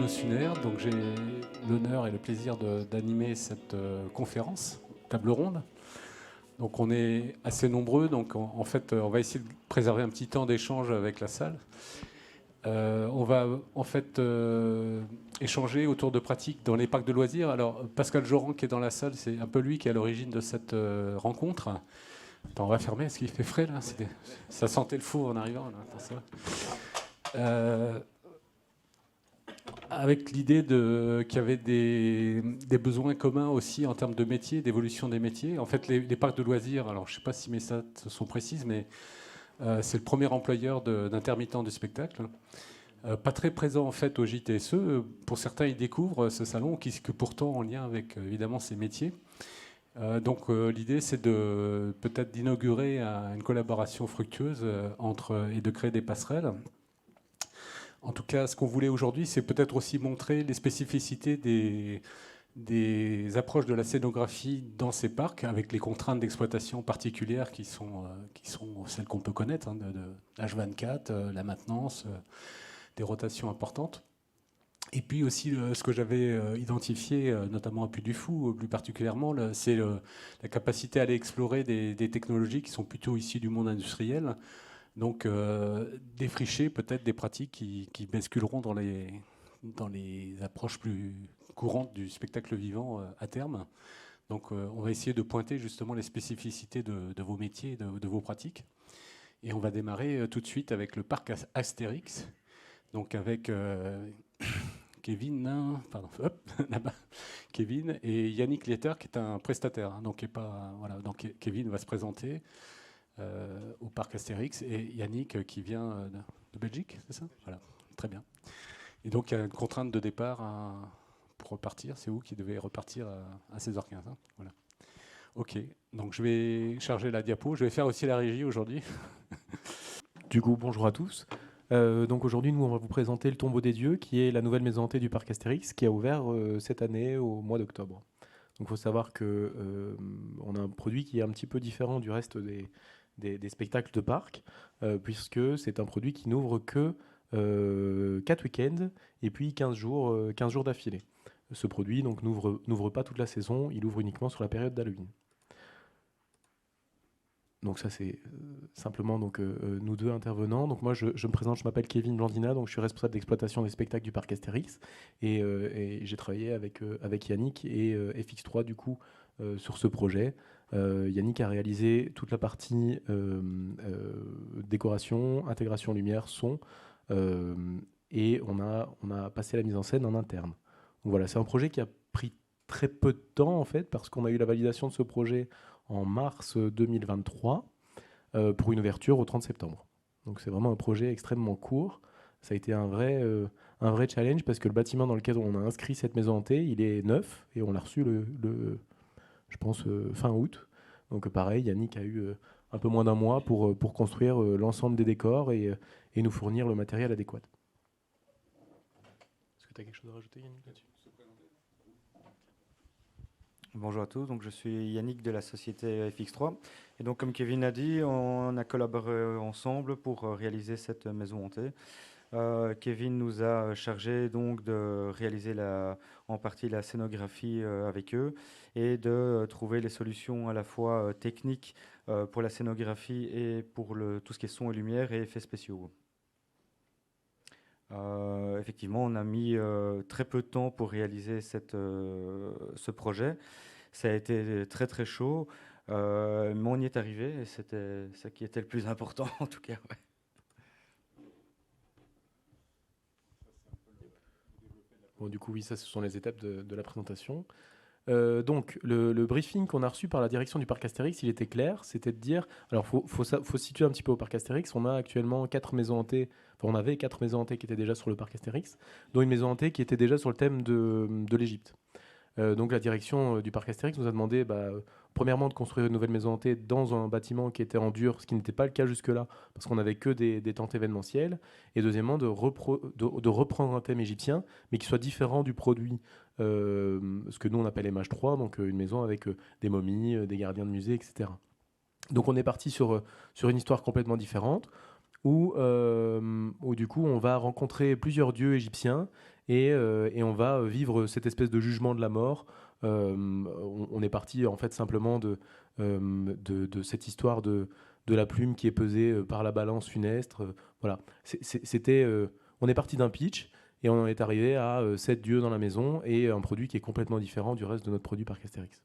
Arnaud Suner, donc j'ai l'honneur et le plaisir d'animer cette conférence, table ronde. Donc on est assez nombreux, donc en fait on va essayer de préserver un petit temps d'échange avec la salle. On va en fait échanger autour de pratiques dans les parcs de loisirs. Alors Pascal Joran qui est dans la salle, c'est un peu lui qui est à l'origine de cette rencontre. Attends, on va fermer, est-ce qu'il fait frais là? Ça sentait le four en arrivant là. Attends, ça va. Avec l'idée qu'il y avait des besoins communs aussi en termes de métiers, d'évolution des métiers. En fait, les parcs de loisirs, alors je ne sais pas si mes stats sont précises, mais c'est le premier employeur d'intermittents du spectacle. Pas très présent en fait au JTSE. Pour certains, ils découvrent ce salon qui est pourtant en lien avec évidemment ces métiers. Donc l'idée, c'est peut-être d'inaugurer une collaboration fructueuse et de créer des passerelles. En tout cas, ce qu'on voulait aujourd'hui, c'est peut-être aussi montrer les spécificités des approches de la scénographie dans ces parcs, avec les contraintes d'exploitation particulières qui sont celles qu'on peut connaître, hein, de H24, la maintenance, des rotations importantes. Et puis aussi, ce que j'avais identifié, notamment à Puy du Fou, plus particulièrement, c'est la capacité à aller explorer des technologies qui sont plutôt issues du monde industriel. Donc, défricher peut-être des pratiques qui basculeront dans les approches plus courantes du spectacle vivant à terme. Donc, on va essayer de pointer justement les spécificités de vos métiers, de vos pratiques. Et on va démarrer tout de suite avec le parc Astérix, donc avec Kevin, là-bas, Kevin et Yannick Letter, qui est un prestataire. Hein, donc, donc, Kevin va se présenter au parc Astérix, et Yannick qui vient de Belgique, c'est ça? Voilà, très bien. Et donc il y a une contrainte de départ pour repartir. C'est vous qui devez repartir à 16h15. Hein, voilà. Ok, donc je vais charger la diapo. Je vais faire aussi la régie aujourd'hui. Du coup, bonjour à tous. Donc aujourd'hui, nous, on va vous présenter le Tombeau des Dieux, qui est la nouvelle maison hantée du parc Astérix, qui a ouvert cette année au mois d'octobre. Donc il faut savoir qu'on a un produit qui est un petit peu différent du reste des spectacles de parc, puisque c'est un produit qui n'ouvre que 4 week-ends et puis 15 jours d'affilée. Ce produit donc n'ouvre pas toute la saison, il ouvre uniquement sur la période d'Halloween. Donc ça c'est simplement nous deux intervenants. Donc moi je me présente, je m'appelle Kevin Blandina, donc je suis responsable d'exploitation des spectacles du parc Astérix et j'ai travaillé avec Yannick et FX3 du coup sur ce projet. Yannick a réalisé toute la partie décoration, intégration lumière, son et on a passé la mise en scène en interne. Donc voilà, c'est un projet qui a pris très peu de temps en fait parce qu'on a eu la validation de ce projet en mars 2023 pour une ouverture au 30 septembre. Donc c'est vraiment un projet extrêmement court. Ça a été un vrai challenge parce que le bâtiment dans lequel on a inscrit cette maison hantée, il est neuf et on l'a reçu je pense, fin août. Donc pareil, Yannick a eu un peu moins d'un mois pour construire l'ensemble des décors et nous fournir le matériel adéquat. Est-ce que tu as quelque chose à rajouter, Yannick, là-dessus ? Bonjour à tous, donc je suis Yannick de la société FX3 et donc comme Kevin a dit, on a collaboré ensemble pour réaliser cette maison hantée. Kevin nous a chargé donc de réaliser en partie la scénographie avec eux et de trouver les solutions à la fois techniques pour la scénographie et pour tout ce qui est son et lumière et effets spéciaux. Effectivement, on a mis très peu de temps pour réaliser ce projet. Ça a été très très chaud, mais on y est arrivé et c'était ça qui était le plus important en tout cas. Ouais. Bon, du coup, oui, ça, ce sont les étapes de la présentation. Donc, le briefing qu'on a reçu par la direction du parc Astérix, il était clair, c'était de dire... Alors, faut se situer un petit peu au parc Astérix. On a actuellement 4 maisons hantées, enfin, on avait 4 maisons hantées qui étaient déjà sur le parc Astérix, dont une maison hantée qui était déjà sur le thème de l'Égypte. Donc, la direction du parc Astérix nous a demandé, premièrement, de construire une nouvelle maison hantée dans un bâtiment qui était en dur, ce qui n'était pas le cas jusque-là, parce qu'on n'avait que des tentes événementielles, et deuxièmement, de reprendre un thème égyptien, mais qui soit différent du produit, ce que nous on appelle MH3, donc une maison avec des momies, des gardiens de musée, etc. Donc on est parti sur une histoire complètement différente. où du coup on va rencontrer plusieurs dieux égyptiens et on va vivre cette espèce de jugement de la mort. On est parti en fait simplement de cette histoire de la plume qui est pesée par la balance funeste. Voilà, on est parti d'un pitch et on est arrivé à 7 dieux dans la maison et un produit qui est complètement différent du reste de notre produit Parc Astérix.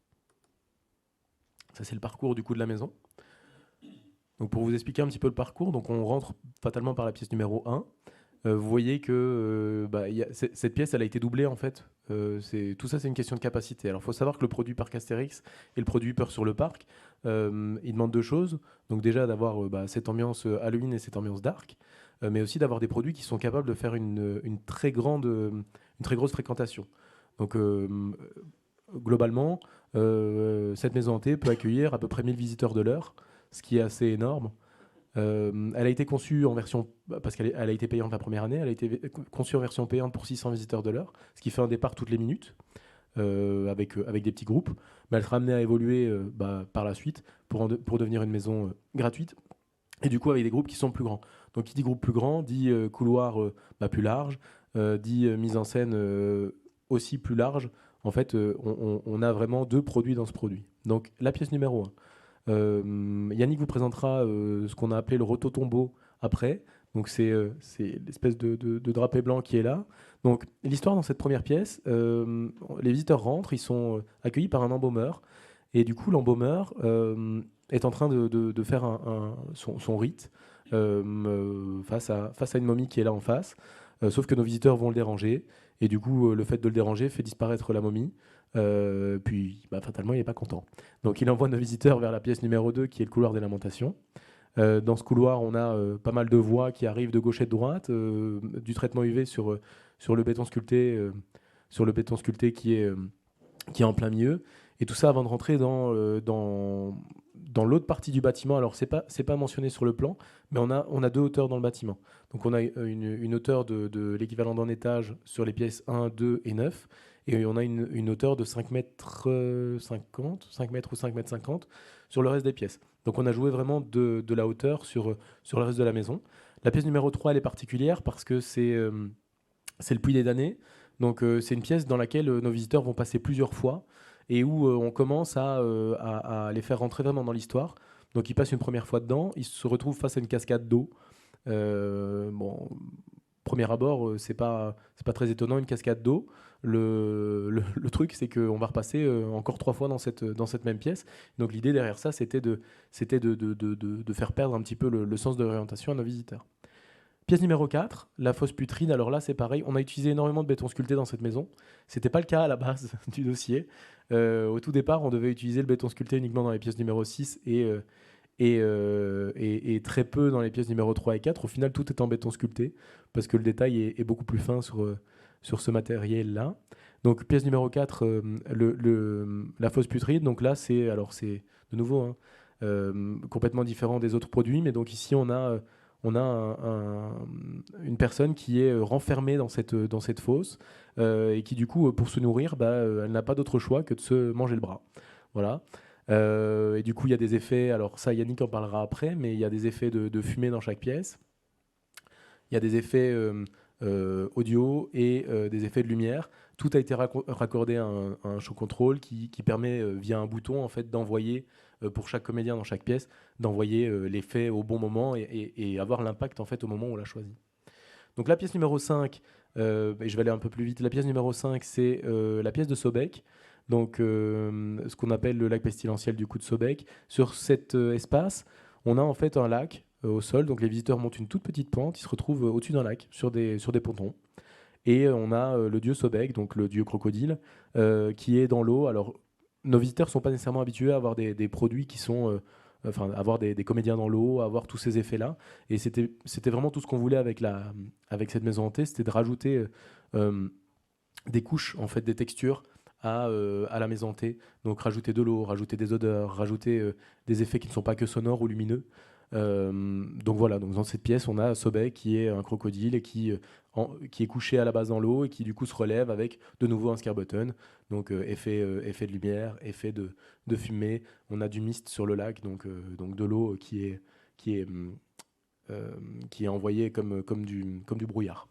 Ça c'est le parcours du coup de la maison. Donc pour vous expliquer un petit peu le parcours, donc on rentre fatalement par la pièce numéro 1. Vous voyez que cette pièce, elle a été doublée en fait. Tout ça, c'est une question de capacité. Alors il faut savoir que le produit Parc Astérix et le produit Peur sur le Parc, ils demandent deux choses. Donc déjà d'avoir cette ambiance Halloween et cette ambiance dark, mais aussi d'avoir des produits qui sont capables de faire une très grosse fréquentation. Donc globalement, cette maison hantée peut accueillir à peu près 1000 visiteurs de l'heure, ce qui est assez énorme. Elle a été conçue en version, parce qu'elle a été payante la première année, elle a été conçue en version payante pour 600 visiteurs de l'heure, ce qui fait un départ toutes les minutes, avec des petits groupes. Mais elle sera amenée à évoluer par la suite pour devenir une maison gratuite, et du coup avec des groupes qui sont plus grands. Donc qui dit groupe plus grand, dit couloir plus large, dit mise en scène aussi plus large. En fait, on a vraiment deux produits dans ce produit. Donc la pièce numéro 1. Yannick vous présentera ce qu'on a appelé le rototombeau après. Donc c'est l'espèce de drapé blanc qui est là. Donc l'histoire dans cette première pièce, les visiteurs rentrent, ils sont accueillis par un embaumeur. Et du coup l'embaumeur est en train de faire son rite face à une momie qui est là en face. Sauf que nos visiteurs vont le déranger. Et du coup le fait de le déranger fait disparaître la momie. Puis fatalement il n'est pas content. Donc il envoie nos visiteurs vers la pièce numéro 2 qui est le couloir des lamentations. Dans ce couloir on a pas mal de voix qui arrivent de gauche et de droite, du traitement UV sur le béton sculpté, qui est en plein milieu, et tout ça avant de rentrer dans l'autre partie du bâtiment. Alors c'est pas mentionné sur le plan, mais on a deux hauteurs dans le bâtiment. Donc on a une hauteur de l'équivalent d'un étage sur les pièces 1, 2 et 9, et on a une hauteur de 5 mètres 50, 5 mètres ou 5 mètres 50 sur le reste des pièces. Donc on a joué vraiment de la hauteur sur le reste de la maison. La pièce numéro 3, elle est particulière parce que c'est le Puy des damnés. Donc c'est une pièce dans laquelle nos visiteurs vont passer plusieurs fois et où on commence à les faire rentrer vraiment dans l'histoire. Donc ils passent une première fois dedans, ils se retrouvent face à une cascade d'eau. Premier abord, c'est pas très étonnant, une cascade d'eau. Le truc, c'est qu'on va repasser encore 3 fois dans cette même pièce. Donc l'idée derrière ça, c'était de faire perdre un petit peu le sens de l'orientation à nos visiteurs. Pièce numéro 4, la fosse putride. Alors là, c'est pareil, on a utilisé énormément de béton sculpté dans cette maison. C'était pas le cas à la base du dossier. Au tout départ, on devait utiliser le béton sculpté uniquement dans les pièces numéro 6 et très peu dans les pièces numéro 3 et 4. Au final, tout est en béton sculpté parce que le détail est beaucoup plus fin sur ce matériel-là. Donc, pièce numéro 4, la fosse putride. Donc là, c'est de nouveau complètement différent des autres produits. Mais donc ici, on a une personne qui est renfermée dans cette fosse et qui, du coup, pour se nourrir, elle n'a pas d'autre choix que de se manger le bras. Voilà. Et du coup, il y a des effets, alors ça, Yannick en parlera après, mais il y a des effets de fumée dans chaque pièce. Il y a des effets audio et des effets de lumière. Tout a été raccordé à un show control qui permet, via un bouton, en fait, d'envoyer, pour chaque comédien dans chaque pièce, d'envoyer l'effet au bon moment et avoir l'impact, en fait, au moment où on l'a choisi. Donc la pièce numéro 5, et je vais aller un peu plus vite, la pièce numéro 5, c'est la pièce de Sobek. Donc ce qu'on appelle le lac pestilentiel du coup de Sobek. Sur cet espace, on a en fait un lac au sol. Donc les visiteurs montent une toute petite pente, ils se retrouvent au-dessus d'un lac, sur des pontons. Et on a le dieu Sobek, donc le dieu crocodile, qui est dans l'eau. Alors nos visiteurs ne sont pas nécessairement habitués à avoir des produits qui sont... avoir des comédiens dans l'eau, avoir tous ces effets-là. Et c'était vraiment tout ce qu'on voulait avec cette maison hantée, c'était de rajouter des couches, en fait, des textures à la maison hantée. Donc rajouter de l'eau, rajouter des odeurs, rajouter des effets qui ne sont pas que sonores ou lumineux. Donc voilà, donc dans cette pièce, on a Sobek qui est un crocodile et qui est couché à la base dans l'eau et qui du coup se relève avec de nouveau un scarbutton. Donc effet de lumière, effet de fumée. On a du mist sur le lac, donc de l'eau qui est qui est envoyé comme du brouillard.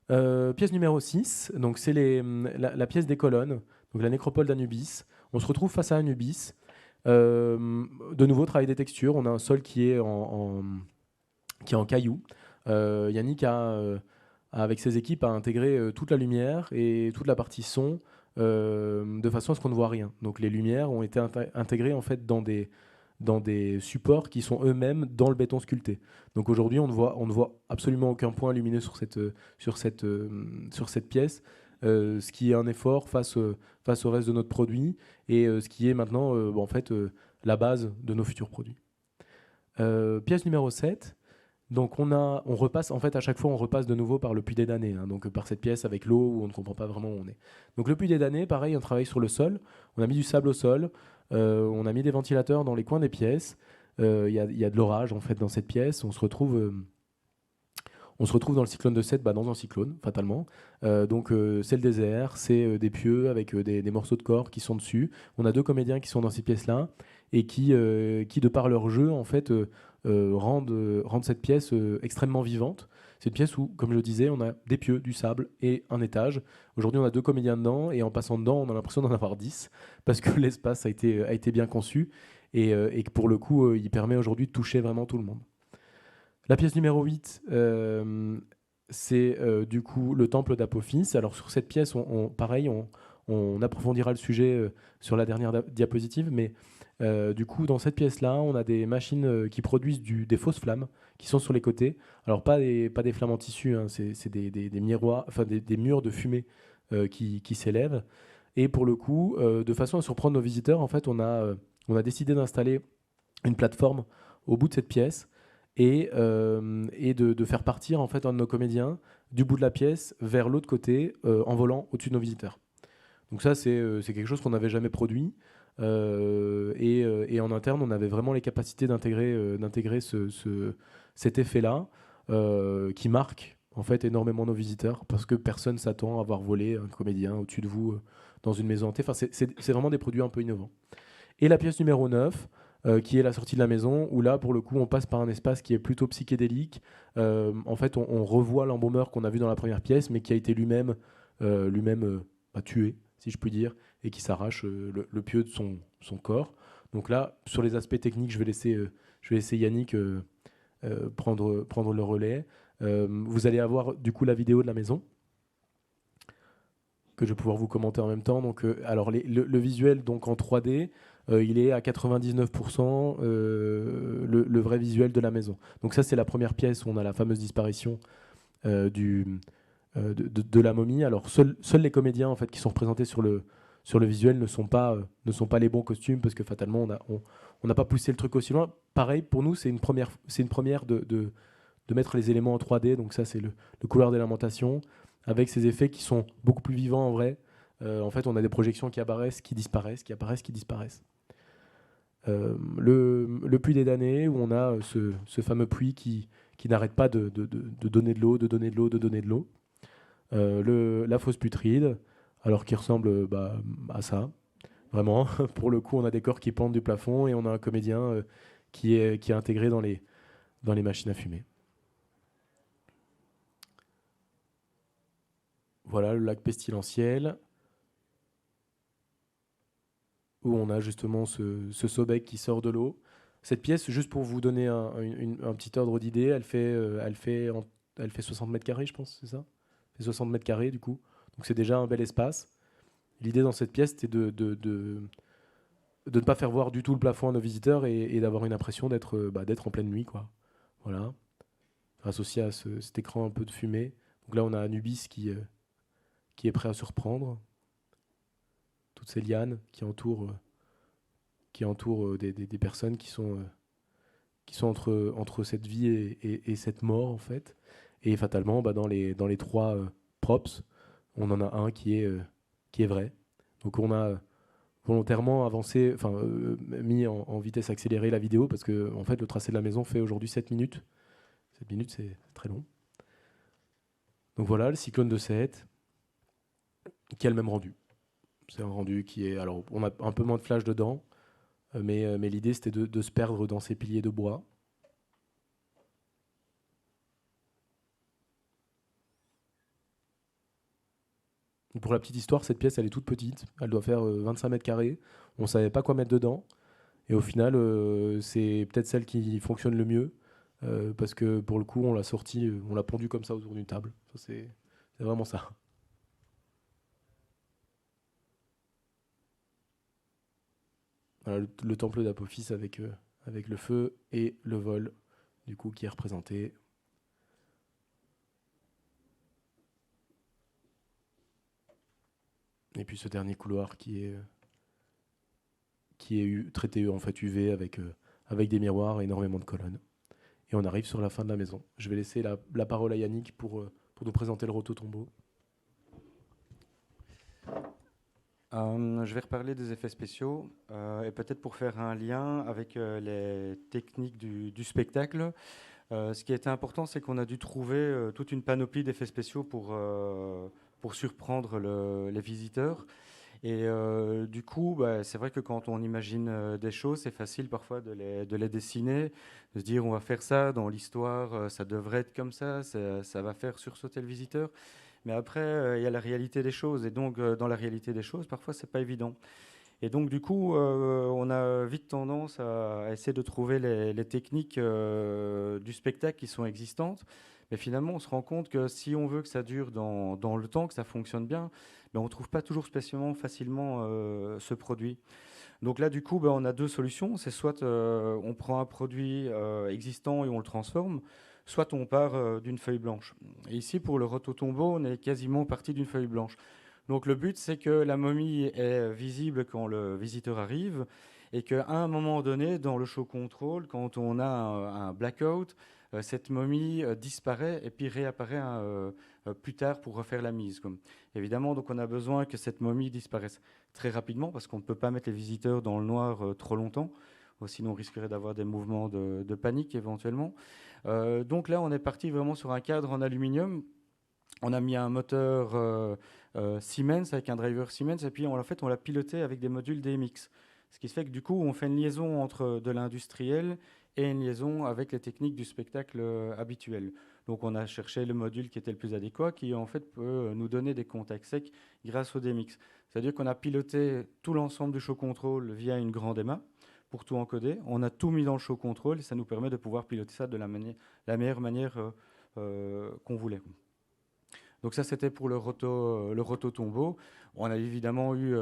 Pièce numéro 6, donc c'est la pièce des colonnes, donc la nécropole d'Anubis. On se retrouve face à Anubis. De nouveau, travail des textures. On a un sol qui est en cailloux. Yannick avec ses équipes, a intégré toute la lumière et toute la partie son de façon à ce qu'on ne voit rien. Donc les lumières ont été intégrées en fait dans des supports qui sont eux-mêmes dans le béton sculpté. Donc aujourd'hui, on ne voit absolument aucun point lumineux sur cette pièce, ce qui est un effort face au reste de notre produit et ce qui est maintenant la base de nos futurs produits. Pièce numéro 7. Donc on repasse, en fait à chaque fois on repasse de nouveau par le puits des damnés, donc par cette pièce avec l'eau où on ne comprend pas vraiment où on est. Donc le puits des damnés, pareil, on travaille sur le sol, on a mis du sable au sol, on a mis des ventilateurs dans les coins des pièces, il y a de l'orage en fait dans cette pièce, on se retrouve dans le cyclone de 7, dans un cyclone, fatalement. C'est le désert, c'est des pieux avec des morceaux de corps qui sont dessus. On a 2 comédiens qui sont dans ces pièces-là et qui, de par leur jeu, en fait, rendent cette pièce extrêmement vivante. C'est une pièce où, comme je le disais, on a des pieux, du sable et un étage. Aujourd'hui, on a 2 comédiens dedans et en passant dedans, on a l'impression d'en avoir 10 parce que l'espace a été bien conçu et que pour le coup, il permet aujourd'hui de toucher vraiment tout le monde. La pièce numéro 8, c'est du coup le temple d'Apophis. Alors sur cette pièce, on approfondira le sujet sur la dernière diapositive, mais du coup dans cette pièce-là, on a des machines qui produisent des fausses flammes qui sont sur les côtés. Alors pas des flammes en tissu, c'est des miroirs, enfin des murs de fumée qui s'élèvent. Et pour le coup, de façon à surprendre nos visiteurs, en fait, on a décidé d'installer une plateforme au bout de cette pièce et de faire partir en fait un de nos comédiens du bout de la pièce vers l'autre côté en volant au-dessus de nos visiteurs. Donc ça, c'est quelque chose qu'on n'avait jamais produit. Et en interne, on avait vraiment les capacités d'intégrer cet effet-là qui marque en fait énormément nos visiteurs parce que personne s'attend à voir voler un comédien au-dessus de vous dans une maison hantée. Enfin, c'est vraiment des produits un peu innovants. Et la pièce numéro 9, qui est la sortie de la maison, où là, pour le coup, on passe par un espace qui est plutôt psychédélique. En fait, on revoit l'embaumeur qu'on a vu dans la première pièce, mais qui a été lui-même tué, si je puis dire, et qui s'arrache le pieu de son corps. Donc là, sur les aspects techniques, je vais laisser Yannick prendre le relais. Vous allez avoir du coup la vidéo de la maison que je vais pouvoir vous commenter en même temps. Donc, alors le visuel donc en 3D, il est à 99% le vrai visuel de la maison. Donc ça, c'est la première pièce où on a la fameuse disparition de la momie. Alors seuls les comédiens en fait qui sont représentés sur le visuel ne sont pas les bons costumes parce que fatalement on n'a pas poussé le truc aussi loin. Pareil pour nous, c'est une première de mettre les éléments en 3D. Donc ça, c'est le couloir des lamentations avec ces effets qui sont beaucoup plus vivants en vrai. En fait, on a des projections qui apparaissent, qui disparaissent, qui apparaissent, qui disparaissent. Le puits des damnés, où on a ce fameux puits qui n'arrête pas de donner de l'eau, de donner de l'eau, de donner de l'eau. La fosse putride, alors qui ressemble à ça, vraiment. Pour le coup, on a des corps qui pendent du plafond et on a un comédien qui est intégré dans les machines à fumer. Voilà le lac pestilentiel, où on a justement ce Sobek qui sort de l'eau. Cette pièce, juste pour vous donner un petit ordre d'idée, elle fait 60 mètres carrés, je pense, c'est ça ? Elle fait 60 mètres carrés, du coup. Donc c'est déjà un bel espace. L'idée dans cette pièce, c'était de ne pas faire voir du tout le plafond à nos visiteurs et d'avoir une impression d'être en pleine nuit, quoi. Voilà. Associé à cet écran un peu de fumée. Donc là, on a Anubis qui est prêt à se reprendre. Toutes ces lianes qui entourent des personnes qui sont entre cette vie et cette mort, en fait. Et fatalement, dans les 3 props, on en a un qui est vrai. Donc on a volontairement avancé, mis en vitesse accélérée la vidéo parce que en fait, le tracé de la maison fait aujourd'hui 7 minutes. 7 minutes, c'est très long. Donc voilà, le cyclone de 7, qui a le même rendu. C'est un rendu qui est... Alors, on a un peu moins de flash dedans, mais l'idée, c'était de se perdre dans ces piliers de bois. Pour la petite histoire, cette pièce, elle est toute petite. Elle doit faire 25 mètres carrés. On ne savait pas quoi mettre dedans. Et au final, c'est peut-être celle qui fonctionne le mieux. Parce que pour le coup, on l'a sortie, on l'a pondue comme ça autour d'une table. C'est vraiment ça. Voilà, le temple d'Apophis avec le feu et le vol, du coup, qui est représenté. Et puis ce dernier couloir qui est traité en fait UV avec des miroirs et énormément de colonnes. Et on arrive sur la fin de la maison. Je vais laisser la parole à Yannick pour nous présenter le rototombeau. Je vais reparler des effets spéciaux et peut-être pour faire un lien avec les techniques du spectacle. Ce qui a été important, c'est qu'on a dû trouver toute une panoplie d'effets spéciaux pour surprendre les visiteurs. Et du coup, c'est vrai que quand on imagine des choses, c'est facile parfois de les dessiner, de se dire on va faire ça dans l'histoire, ça devrait être comme ça va faire sursauter le visiteur. Mais après, il y a la réalité des choses. Et donc, dans la réalité des choses, parfois, c'est pas évident. Et donc, du coup, on a vite tendance à essayer de trouver les techniques du spectacle qui sont existantes. Mais finalement, on se rend compte que si on veut que ça dure dans le temps, que ça fonctionne bien, on ne trouve pas toujours spécialement facilement ce produit. Donc là, du coup, on a deux solutions. C'est soit on prend un produit existant et on le transforme, soit on part d'une feuille blanche. Et ici, pour le rototombeau, on est quasiment parti d'une feuille blanche. Donc le but, c'est que la momie est visible quand le visiteur arrive et qu'à un moment donné, dans le show control, quand on a un blackout, cette momie disparaît et puis réapparaît plus tard pour refaire la mise. Évidemment, donc on a besoin que cette momie disparaisse très rapidement parce qu'on ne peut pas mettre les visiteurs dans le noir trop longtemps. Sinon, on risquerait d'avoir des mouvements de panique éventuellement. Donc là, on est parti vraiment sur un cadre en aluminium. On a mis un moteur Siemens avec un driver Siemens et puis en fait, on l'a piloté avec des modules DMX. Ce qui fait que du coup, on fait une liaison entre de l'industriel et une liaison avec les techniques du spectacle habituel. Donc on a cherché le module qui était le plus adéquat, qui en fait peut nous donner des contacts secs grâce au DMX. C'est-à-dire qu'on a piloté tout l'ensemble du show control via une grande EMA pour tout encoder. On a tout mis dans le show control et ça nous permet de pouvoir piloter ça de la meilleure manière qu'on voulait. Donc ça, c'était pour le rototombeau. On a évidemment eu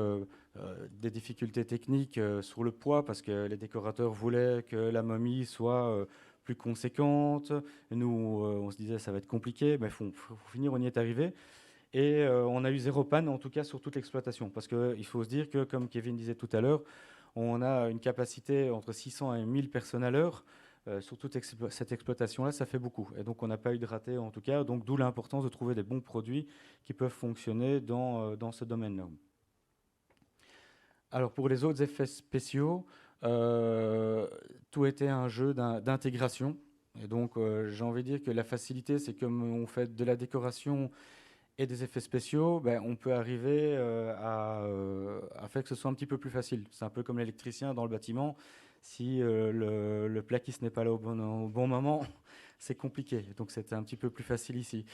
des difficultés techniques sur le poids parce que les décorateurs voulaient que la momie soit plus conséquente. Nous, on se disait ça va être compliqué, mais faut finir, on y est arrivé. Et on a eu zéro panne, en tout cas sur toute l'exploitation. Parce qu'il faut se dire que, comme Kevin disait tout à l'heure, on a une capacité entre 600 et 1000 personnes à l'heure. Sur toute cette exploitation-là, ça fait beaucoup. Et donc, on n'a pas eu de raté, en tout cas. Donc, d'où l'importance de trouver des bons produits qui peuvent fonctionner dans ce domaine-là. Alors, pour les autres effets spéciaux, tout était un jeu d'intégration. Et donc, j'ai envie de dire que la facilité, c'est comme on fait de la décoration et des effets spéciaux, on peut arriver à faire que ce soit un petit peu plus facile. C'est un peu comme l'électricien dans le bâtiment. Si le plaquiste n'est pas là au bon moment, c'est compliqué. Donc c'était un petit peu plus facile ici.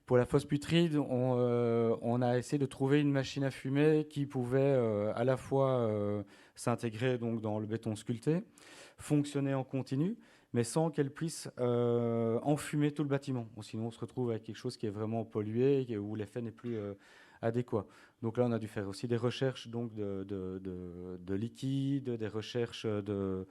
Pour la fosse putride, on a essayé de trouver une machine à fumer qui pouvait à la fois s'intégrer donc dans le béton sculpté, fonctionner en continu, mais sans qu'elle puisse enfumer tout le bâtiment. Sinon, on se retrouve avec quelque chose qui est vraiment pollué, où l'effet n'est plus adéquat. Donc là, on a dû faire aussi des recherches donc, de liquide, des recherches de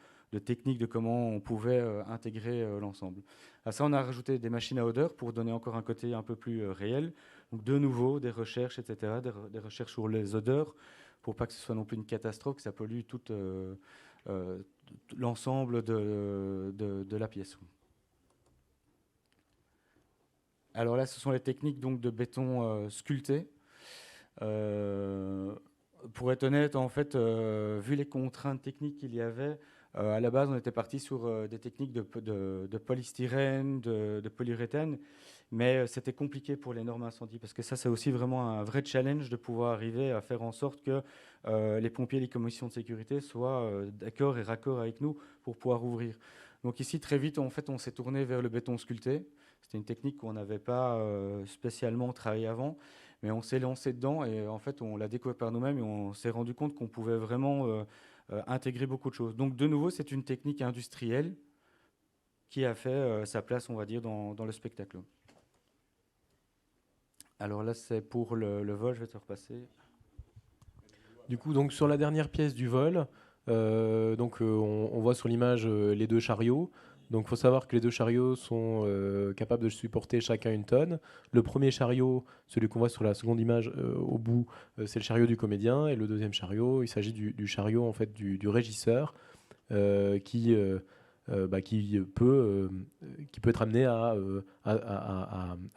techniques de comment on pouvait intégrer l'ensemble. À ça, on a rajouté des machines à odeur pour donner encore un côté un peu plus réel. Donc de nouveau, des recherches, etc., des recherches sur les odeurs, pour pas que ce soit non plus une catastrophe, que ça pollue toute l'ensemble de la pièce. Alors là, ce sont les techniques donc, de béton sculpté. Pour être honnête, en fait, vu les contraintes techniques qu'il y avait, à la base, on était parti sur des techniques de polystyrène, de polyuréthane, mais c'était compliqué pour les normes incendie, parce que ça, c'est aussi vraiment un vrai challenge de pouvoir arriver à faire en sorte que les pompiers et les commissions de sécurité soient d'accord et raccord avec nous pour pouvoir ouvrir. Donc ici, très vite, en fait, on s'est tourné vers le béton sculpté. C'était une technique qu'on n'avait pas spécialement travaillée avant. Mais on s'est lancé dedans et en fait, on l'a découvert par nous-mêmes et on s'est rendu compte qu'on pouvait vraiment intégrer beaucoup de choses. Donc, de nouveau, c'est une technique industrielle qui a fait sa place, on va dire, dans le spectacle. Alors là, c'est pour le vol, je vais te repasser. Du coup, donc sur la dernière pièce du vol, on voit sur l'image les deux chariots. Donc, il faut savoir que les deux chariots sont capables de supporter chacun une tonne. Le premier chariot, celui qu'on voit sur la seconde image au bout, c'est le chariot du comédien, et le deuxième chariot, il s'agit du chariot en fait du régisseur qui peut être amené à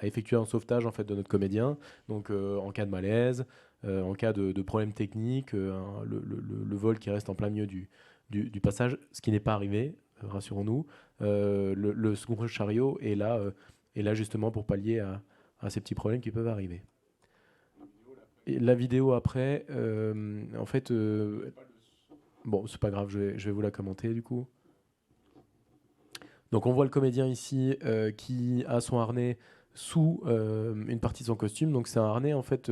effectuer un sauvetage en fait de notre comédien. Donc, en cas de malaise, en cas de problème technique, le vol qui reste en plein milieu du passage, ce qui n'est pas arrivé, rassurons-nous. Le second chariot est là justement pour pallier à ces petits problèmes qui peuvent arriver. Et la vidéo après, en fait, bon, c'est pas grave, je vais vous la commenter du coup. Donc on voit le comédien ici qui a son harnais sous une partie de son costume. Donc c'est un harnais en fait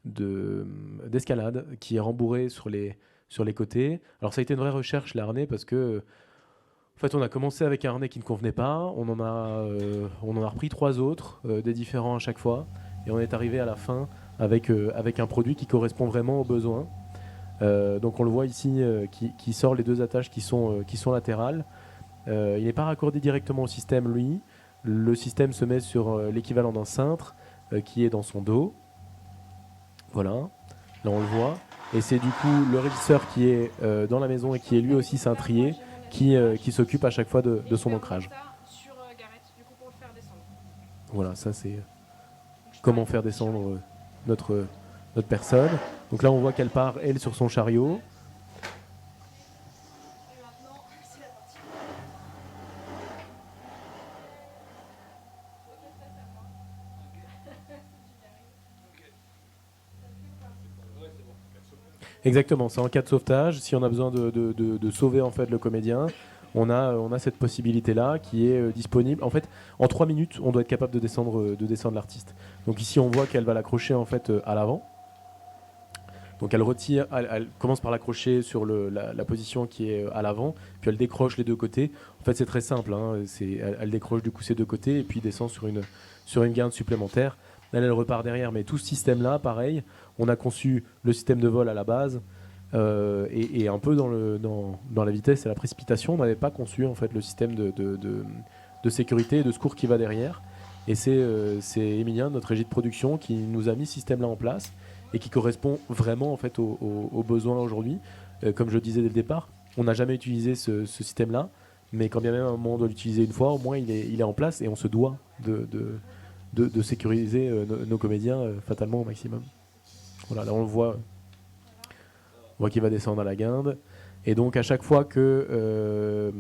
d'escalade qui est rembourré sur les côtés. Alors ça a été une vraie recherche l'harnais parce que en fait on a commencé avec un harnais qui ne convenait pas. On en a repris 3 autres, des différents à chaque fois, et on est arrivé à la fin avec un produit qui correspond vraiment aux besoins. Donc on le voit ici qui sort les 2 attaches qui sont latérales. Il n'est pas raccordé directement au système, lui. Le système se met sur l'équivalent d'un cintre qui est dans son dos. Voilà, là on le voit. Et c'est du coup le régisseur qui est dans la maison et qui est lui aussi cintrier qui s'occupe à chaque fois de son ancrage. Voilà, ça c'est comment faire descendre notre personne. Donc là on voit qu'elle part, elle, sur son chariot. Exactement, c'est en cas de sauvetage. Si on a besoin de sauver en fait le comédien, on a cette possibilité-là qui est disponible. En fait, en 3 minutes, on doit être capable de descendre l'artiste. Donc ici, on voit qu'elle va l'accrocher en fait à l'avant. Donc elle retire, elle commence par l'accrocher sur la position qui est à l'avant, puis elle décroche les 2 côtés. En fait, c'est très simple, hein, elle décroche du coup ces 2 côtés et puis descend sur une garde supplémentaire. Elle repart derrière, mais tout ce système-là, pareil, on a conçu le système de vol à la base et un peu dans la vitesse et la précipitation, on n'avait pas conçu en fait le système de sécurité et de secours qui va derrière. Et c'est Emilien, notre régie de production, qui nous a mis ce système-là en place et qui correspond vraiment en fait aux besoins aujourd'hui. Comme je le disais dès le départ, on n'a jamais utilisé ce système-là, mais quand bien même à un moment on doit l'utiliser une fois, au moins il est en place et on se doit de sécuriser nos comédiens fatalement au maximum. Voilà, là on le voit, qu'il va descendre à la guinde. Et donc à chaque fois que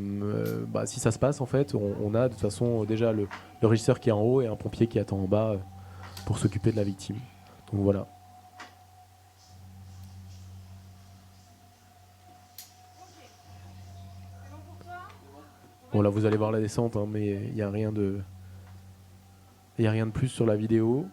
si ça se passe en fait, on a de toute façon déjà le régisseur qui est en haut et un pompier qui attend en bas pour s'occuper de la victime. Donc voilà. Bon là vous allez voir la descente, hein, mais il n'y a rien de plus sur la vidéo.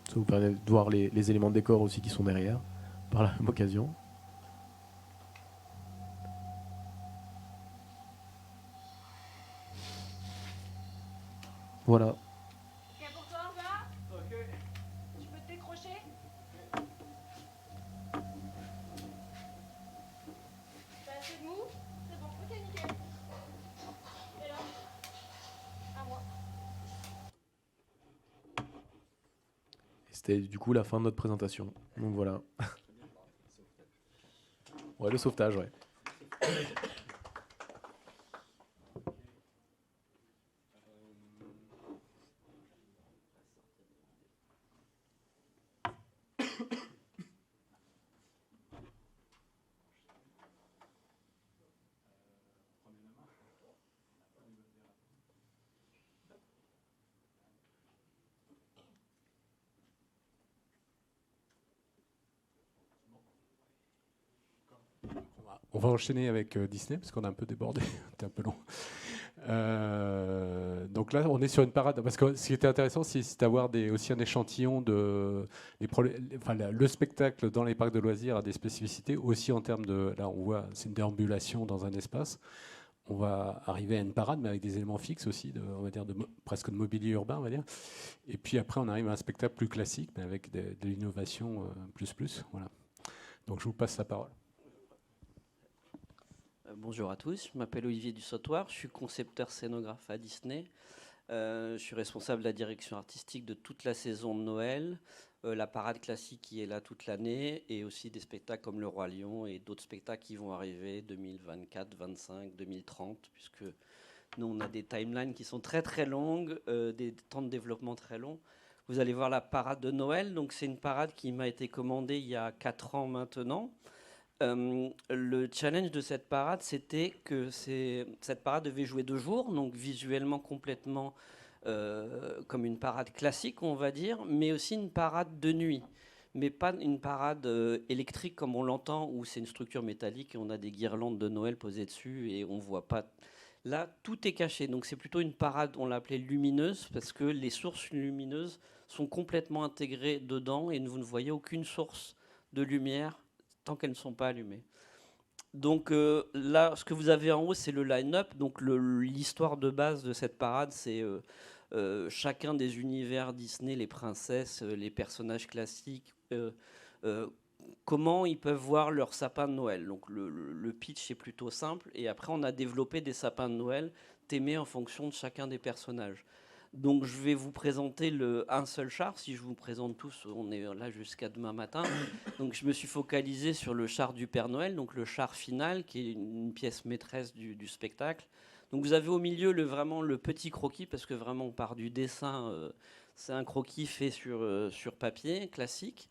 Ça vous permet de voir les éléments de décor aussi qui sont derrière, par la même occasion. Voilà. Ok pour toi, on va? Ok. Tu peux te décrocher? T'as assez de mou? C'est bon, ok, nickel. Et là? À moi. C'était du coup la fin de notre présentation. Donc voilà. Ouais, le sauvetage, ouais. On va enchaîner avec Disney, parce qu'on a un peu débordé, c'était un peu long. Donc là, on est sur une parade, parce que ce qui était intéressant, c'est d'avoir aussi un échantillon de... le spectacle dans les parcs de loisirs a des spécificités, aussi en termes de... Là, on voit, c'est une déambulation dans un espace. On va arriver à une parade, mais avec des éléments fixes aussi, on va dire presque de mobilier urbain, on va dire. Et puis après, on arrive à un spectacle plus classique, mais avec de l'innovation plus. Voilà. Donc je vous passe la parole. Bonjour à tous, je m'appelle Olivier Dussautoir, je suis concepteur scénographe à Disney. Je suis responsable de la direction artistique de toute la saison de Noël, la parade classique qui est là toute l'année, et aussi des spectacles comme Le Roi Lion et d'autres spectacles qui vont arriver 2024, 2025, 2030, puisque nous on a des timelines qui sont très très longues, des temps de développement très longs. Vous allez voir la parade de Noël, donc c'est une parade qui m'a été commandée il y a 4 ans maintenant. Le challenge de cette parade, c'était que cette parade devait jouer 2 jours, donc visuellement complètement comme une parade classique, on va dire, mais aussi une parade de nuit. Mais pas une parade électrique comme on l'entend, où c'est une structure métallique et on a des guirlandes de Noël posées dessus et on voit pas. Là, tout est caché, donc c'est plutôt une parade, on l'appelait lumineuse, parce que les sources lumineuses sont complètement intégrées dedans et vous ne voyez aucune source de lumière tant qu'elles ne sont pas allumées. Donc là, ce que vous avez en haut, c'est le line-up. Donc l'histoire de base de cette parade, c'est chacun des univers Disney, les princesses, les personnages classiques, comment ils peuvent voir leur sapin de Noël. Donc le pitch est plutôt simple. Et après, on a développé des sapins de Noël thémés en fonction de chacun des personnages. Donc je vais vous présenter un seul char. Si je vous présente tous, on est là jusqu'à demain matin. Donc je me suis focalisé sur le char du Père Noël, donc le char final, qui est une pièce maîtresse du spectacle. Donc vous avez au milieu vraiment le petit croquis, parce que vraiment on part du dessin. C'est un croquis fait sur papier, classique.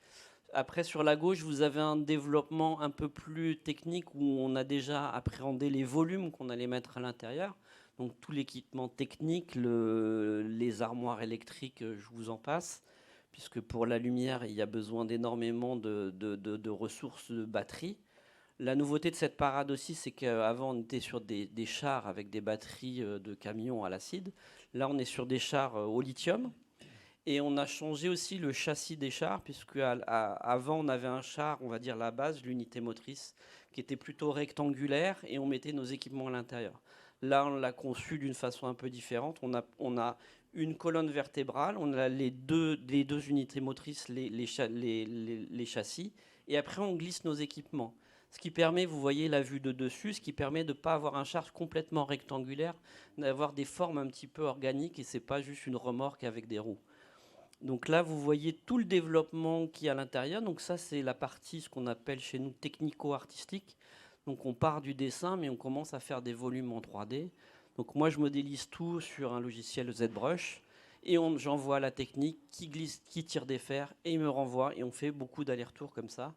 Après, sur la gauche, vous avez un développement un peu plus technique où on a déjà appréhendé les volumes qu'on allait mettre à l'intérieur. Donc tout l'équipement technique, les armoires électriques, je vous en passe, puisque pour la lumière, il y a besoin d'énormément de ressources de batterie. La nouveauté de cette parade aussi, c'est qu'avant, on était sur des chars avec des batteries de camions à l'acide. Là, on est sur des chars au lithium. Et on a changé aussi le châssis des chars, puisque avant, on avait un char, on va dire la base, l'unité motrice, qui était plutôt rectangulaire, et on mettait nos équipements à l'intérieur. Là, on l'a conçu d'une façon un peu différente. On a une colonne vertébrale, on a les deux unités motrices, les châssis, et après, on glisse nos équipements. Ce qui permet, vous voyez la vue de dessus, ce qui permet de ne pas avoir un char complètement rectangulaire, d'avoir des formes un petit peu organiques, et ce n'est pas juste une remorque avec des roues. Donc là, vous voyez tout le développement qui est à l'intérieur. Donc ça, c'est la partie, ce qu'on appelle chez nous technico-artistique. Donc on part du dessin, mais on commence à faire des volumes en 3D. Donc moi, je modélise tout sur un logiciel ZBrush. Et j'envoie la technique qui glisse, qui tire des fers, et il me renvoie. Et on fait beaucoup d'allers-retours comme ça.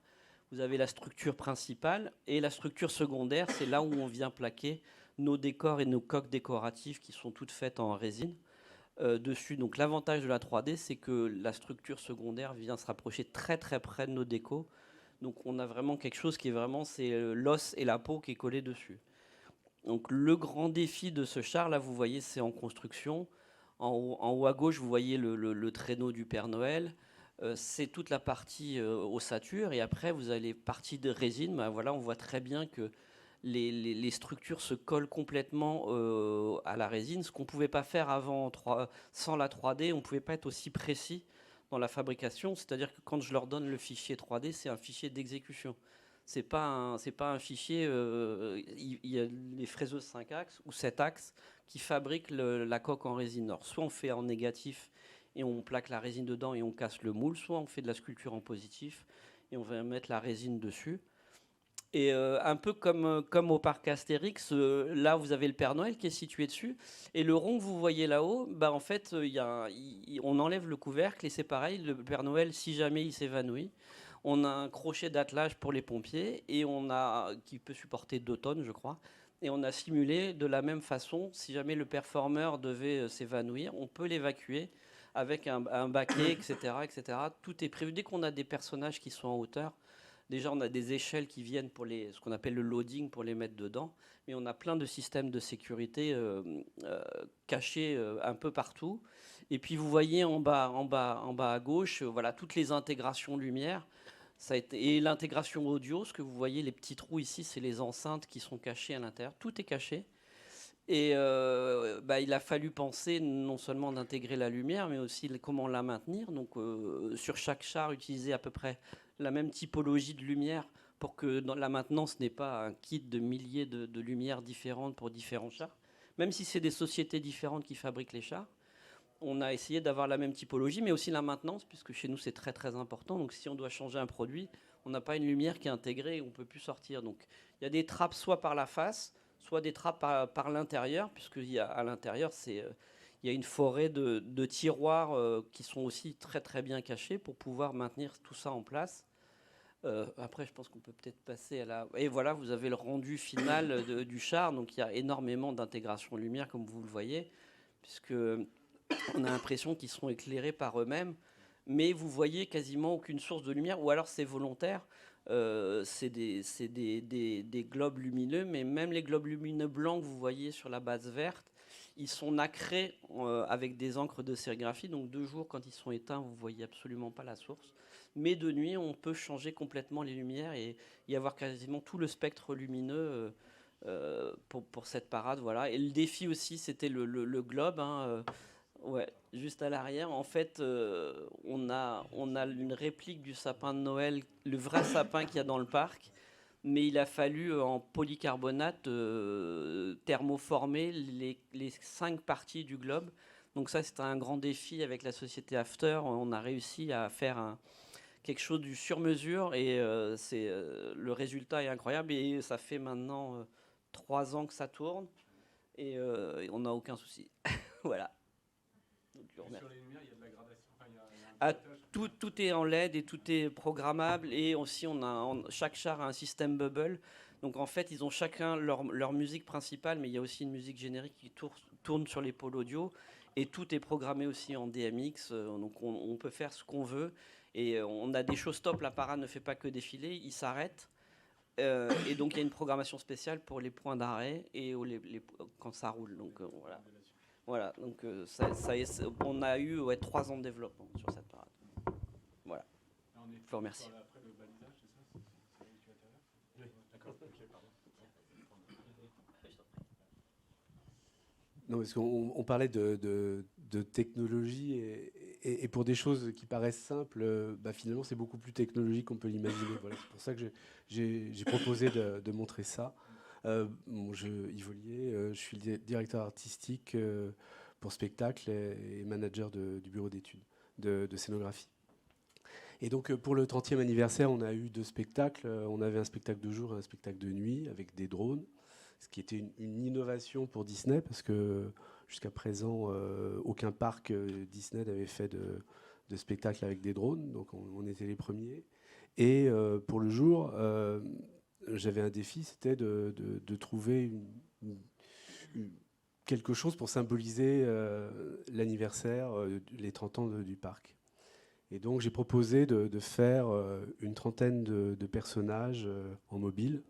Vous avez la structure principale. Et la structure secondaire, c'est là où on vient plaquer nos décors et nos coques décoratives qui sont toutes faites en résine. Dessus. Donc l'avantage de la 3D, c'est que la structure secondaire vient se rapprocher très très près de nos décos. Donc on a vraiment quelque chose qui est vraiment, c'est l'os et la peau qui est collé dessus. Donc le grand défi de ce char, là vous voyez, c'est en construction. En haut à gauche, vous voyez le traîneau du Père Noël. C'est toute la partie ossature. Et après, vous avez les parties de résine. Ben, voilà, on voit très bien que les structures se collent complètement à la résine, ce qu'on ne pouvait pas faire avant sans la 3D. On ne pouvait pas être aussi précis dans la fabrication, c'est-à-dire que quand je leur donne le fichier 3D, c'est un fichier d'exécution. C'est pas un fichier, il y a les fraiseuses 5 axes ou 7 axes qui fabriquent la coque en résine. Alors, soit on fait en négatif et on plaque la résine dedans et on casse le moule, soit on fait de la sculpture en positif et on va mettre la résine dessus. Et un peu comme au parc Astérix, là vous avez le Père Noël qui est situé dessus. Et le rond que vous voyez là-haut, bah, en fait, on enlève le couvercle et c'est pareil, le Père Noël, si jamais il s'évanouit, on a un crochet d'attelage pour les pompiers et qui peut supporter 2 tonnes, je crois. Et on a simulé de la même façon, si jamais le performeur devait s'évanouir, on peut l'évacuer avec un baquet, etc., etc. Tout est prévu. Dès qu'on a des personnages qui sont en hauteur, Déjà, on a des échelles qui viennent pour ce qu'on appelle le loading pour les mettre dedans, mais on a plein de systèmes de sécurité cachés un peu partout. Et puis vous voyez en bas à gauche, voilà toutes les intégrations lumière. Et l'intégration audio, ce que vous voyez, les petits trous ici, c'est les enceintes qui sont cachées à l'intérieur. Tout est caché. Et il a fallu penser non seulement d'intégrer la lumière, mais aussi comment la maintenir. Donc sur chaque char, utiliser à peu près la même typologie de lumière pour que dans la maintenance n'ait pas un kit de milliers de lumières différentes pour différents chars. Même si c'est des sociétés différentes qui fabriquent les chars, on a essayé d'avoir la même typologie, mais aussi la maintenance, puisque chez nous c'est très très important. Donc si on doit changer un produit, on n'a pas une lumière qui est intégrée et on ne peut plus sortir. Donc il y a des trappes soit par la face, soit des trappes par l'intérieur, puisqu'à l'intérieur, il y a une forêt de tiroirs qui sont aussi très très bien cachés pour pouvoir maintenir tout ça en place. Après, je pense qu'on peut peut-être passer à la... Et voilà, vous avez le rendu final du char. Donc il y a énormément d'intégration lumière, comme vous le voyez, puisque on a l'impression qu'ils sont éclairés par eux-mêmes, mais vous voyez quasiment aucune source de lumière, ou alors c'est volontaire. C'est des globes lumineux, mais même les globes lumineux blancs que vous voyez sur la base verte, ils sont nacrés avec des encres de sérigraphie. Donc de jour, quand ils sont éteints, vous ne voyez absolument pas la source. Mais de nuit, on peut changer complètement les lumières et y avoir quasiment tout le spectre lumineux pour cette parade. Voilà. Et le défi aussi, c'était le globe. Ouais, juste à l'arrière, en fait, on a une réplique du sapin de Noël, le vrai sapin qu'il y a dans le parc, mais il a fallu en polycarbonate thermoformer les 5 parties du globe. Donc ça, c'était un grand défi avec la société After. On a réussi à faire quelque chose du sur-mesure et le résultat est incroyable. Et ça fait maintenant 3 ans que ça tourne et on n'a aucun souci. Voilà. Sur les lumières, il y a de la gradation. Enfin, Tout est en LED et tout est programmable. Et aussi, chaque char a un système bubble. Donc en fait, ils ont chacun leur musique principale, mais il y a aussi une musique générique qui tourne sur les pôles audio. Et tout est programmé aussi en DMX. Donc on peut faire ce qu'on veut. Et on a des showstops. La parade ne fait pas que défiler, il s'arrête. Et donc il y a une programmation spéciale pour les points d'arrêt et quand ça roule. Donc voilà. Voilà, donc on a eu 3 ans de développement sur cette parade. Voilà. Je vous remercie. Après le balisage, c'est ça? C'est là où tu interviens? Oui, d'accord. Ok, pardon. Non, parce qu'on parlait de technologie et pour des choses qui paraissent simples, finalement c'est beaucoup plus technologique qu'on peut l'imaginer. Voilà, c'est pour ça que j'ai proposé de montrer ça. Yves Ollier, je suis le directeur artistique pour spectacle et manager du bureau d'études de scénographie. Et donc pour le 30e anniversaire, on a eu 2 spectacles. On avait un spectacle de jour et un spectacle de nuit avec des drones, ce qui était une innovation pour Disney parce que jusqu'à présent, aucun parc Disney n'avait fait de spectacle avec des drones, donc on était les premiers. Et pour le jour, j'avais un défi, c'était de trouver quelque chose pour symboliser l'anniversaire, les 30 ans du parc. Et donc j'ai proposé de faire une trentaine de personnages en mobile,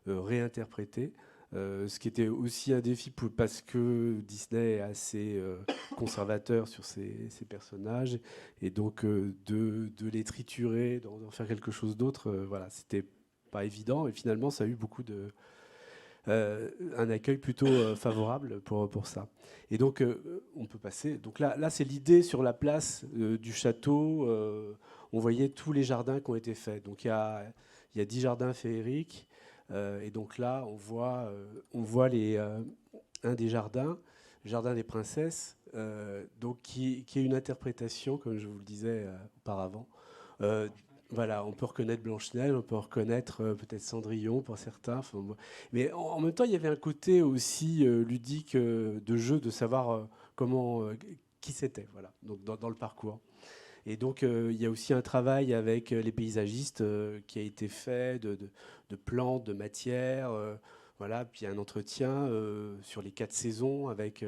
réinterprétés. Ce qui était aussi un défi parce que Disney est assez conservateur sur ses personnages. Et donc de les triturer, d'en faire quelque chose d'autre, voilà, c'était pas évident. Et finalement, ça a eu un accueil plutôt favorable pour ça. Et donc, on peut passer. Donc là c'est l'idée sur la place du château. On voyait tous les jardins qui ont été faits. Donc il y a 10 jardins féeriques. Et donc là, on voit un des jardins, le jardin des princesses, donc qui est une interprétation, comme je vous le disais auparavant. Voilà, on peut reconnaître Blanche-Neige, on peut reconnaître peut-être Cendrillon pour certains. Mais en même temps, il y avait un côté aussi ludique de jeu, de savoir qui c'était, voilà, donc dans le parcours. Et donc, il y a aussi un travail avec les paysagistes qui a été fait de plantes, de matières, voilà. Puis un entretien sur les 4 saisons avec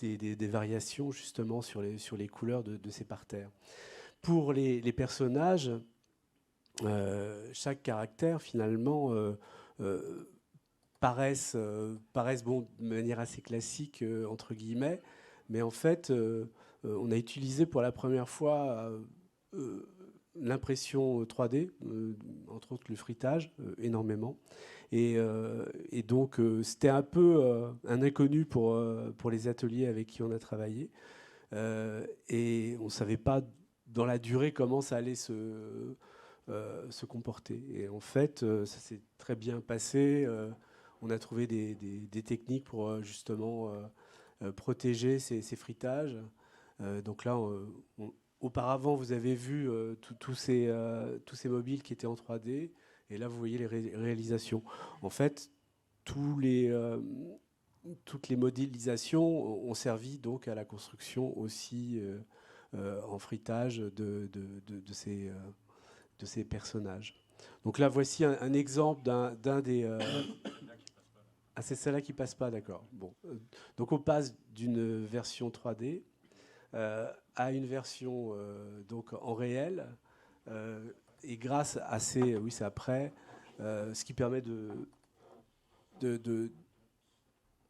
des variations justement sur les couleurs de ces parterres. Pour les personnages, chaque caractère, finalement, paraissent bon, de manière assez classique, entre guillemets, mais en fait, on a utilisé pour la première fois l'impression 3D, entre autres le frittage, énormément. Et donc, c'était un peu un inconnu pour les ateliers avec qui on a travaillé. Et on ne savait pas dans la durée comment ça allait se comporter. Et en fait, ça s'est très bien passé. On a trouvé des techniques pour justement protéger ces fritages. Donc là, auparavant, vous avez vu tous ces mobiles qui étaient en 3D. Et là, vous voyez les réalisations. En fait, toutes les modélisations ont servi donc à la construction aussi en fritage de ces personnages. Donc là, voici un exemple d'un des... Ah, c'est celle-là qui passe pas, d'accord. Bon. Donc on passe d'une version 3D à une version donc en réel. Et grâce à ces... Oui, c'est après. Ce qui permet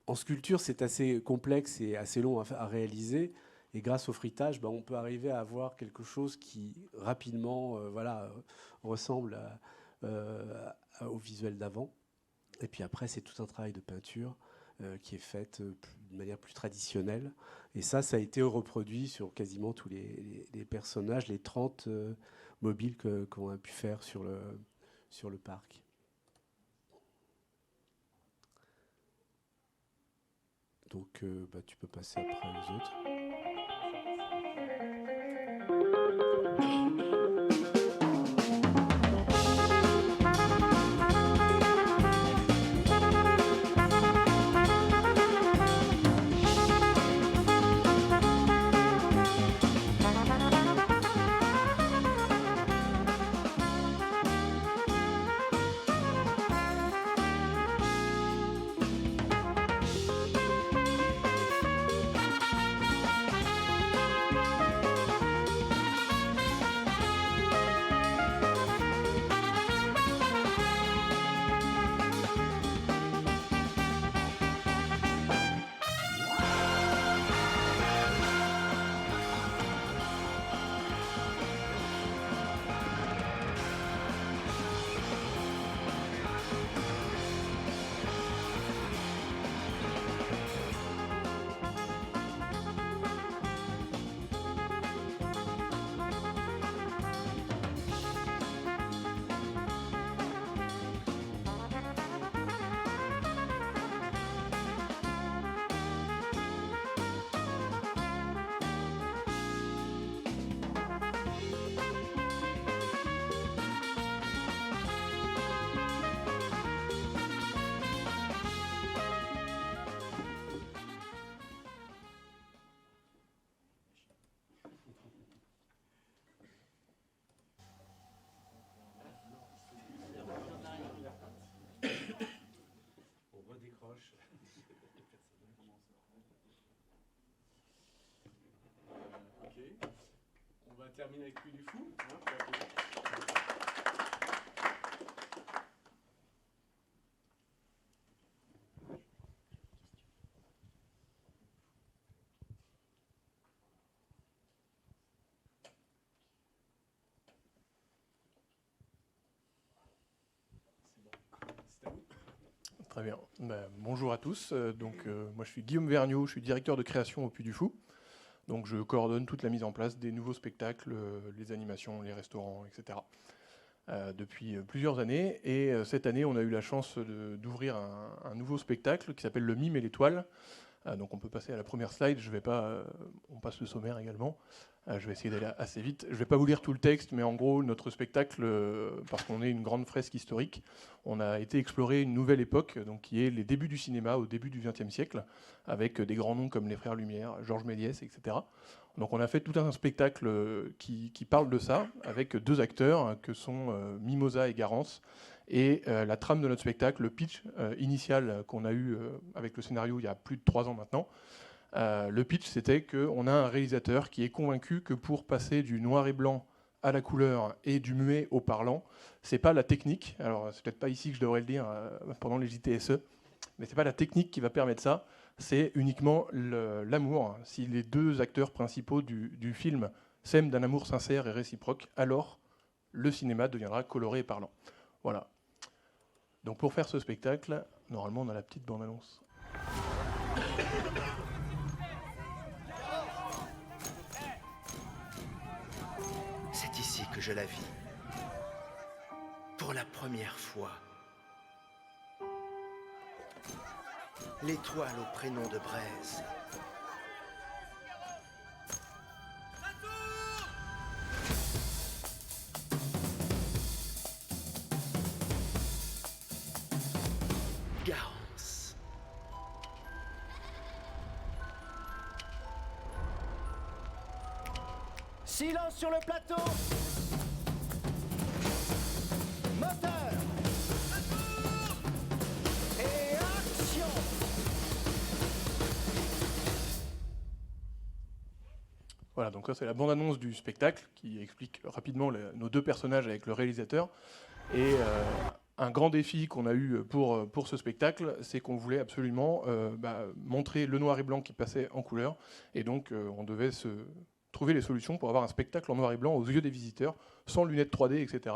en sculpture, c'est assez complexe et assez long à réaliser. Et grâce au frittage, on peut arriver à avoir quelque chose qui rapidement ressemble au visuel d'avant. Et puis après, c'est tout un travail de peinture qui est fait de manière plus traditionnelle. Et ça a été reproduit sur quasiment tous les personnages, les 30 mobiles qu'on a pu faire sur le parc. Donc, tu peux passer après aux autres. On va terminer avec Puy du Fou. Très bien. Bonjour à tous. Moi, je suis Guillaume Vergniaud, je suis directeur de création au Puy du Fou. Donc, je coordonne toute la mise en place des nouveaux spectacles, les animations, les restaurants, etc. Depuis plusieurs années. Et cette année, on a eu la chance d'ouvrir un nouveau spectacle qui s'appelle Le Mime et l'Étoile. Donc, on peut passer à la première slide. On passe le sommaire également. Je vais essayer d'aller assez vite. Je ne vais pas vous lire tout le texte, mais en gros, notre spectacle, parce qu'on est une grande fresque historique, on a été explorer une nouvelle époque, donc qui est les débuts du cinéma au début du XXe siècle, avec des grands noms comme les Frères Lumière, Georges Méliès, etc. Donc on a fait tout un spectacle qui parle de ça, avec deux acteurs que sont Mimosa et Garance. Et la trame de notre spectacle, le pitch initial qu'on a eu avec le scénario il y a plus de 3 ans maintenant, le pitch, c'était qu'on a un réalisateur qui est convaincu que pour passer du noir et blanc à la couleur et du muet au parlant, c'est pas la technique, alors c'est peut-être pas ici que je devrais le dire pendant les JTSE, mais c'est pas la technique qui va permettre ça, c'est uniquement l'amour. Si les deux acteurs principaux du film s'aiment d'un amour sincère et réciproque, alors le cinéma deviendra coloré et parlant. Voilà. Donc pour faire ce spectacle, normalement on a la petite bande-annonce. C'est ici que je la vis. Pour la première fois. L'étoile au prénom de braise. Garance. Silence sur le plateau. Moteur. Et action. Voilà, donc ça c'est la bande-annonce du spectacle qui explique rapidement nos deux personnages avec le réalisateur. Et un grand défi qu'on a eu pour ce spectacle, c'est qu'on voulait absolument montrer le noir et blanc qui passait en couleur. Et donc on devait trouver les solutions pour avoir un spectacle en noir et blanc aux yeux des visiteurs, sans lunettes 3D, etc.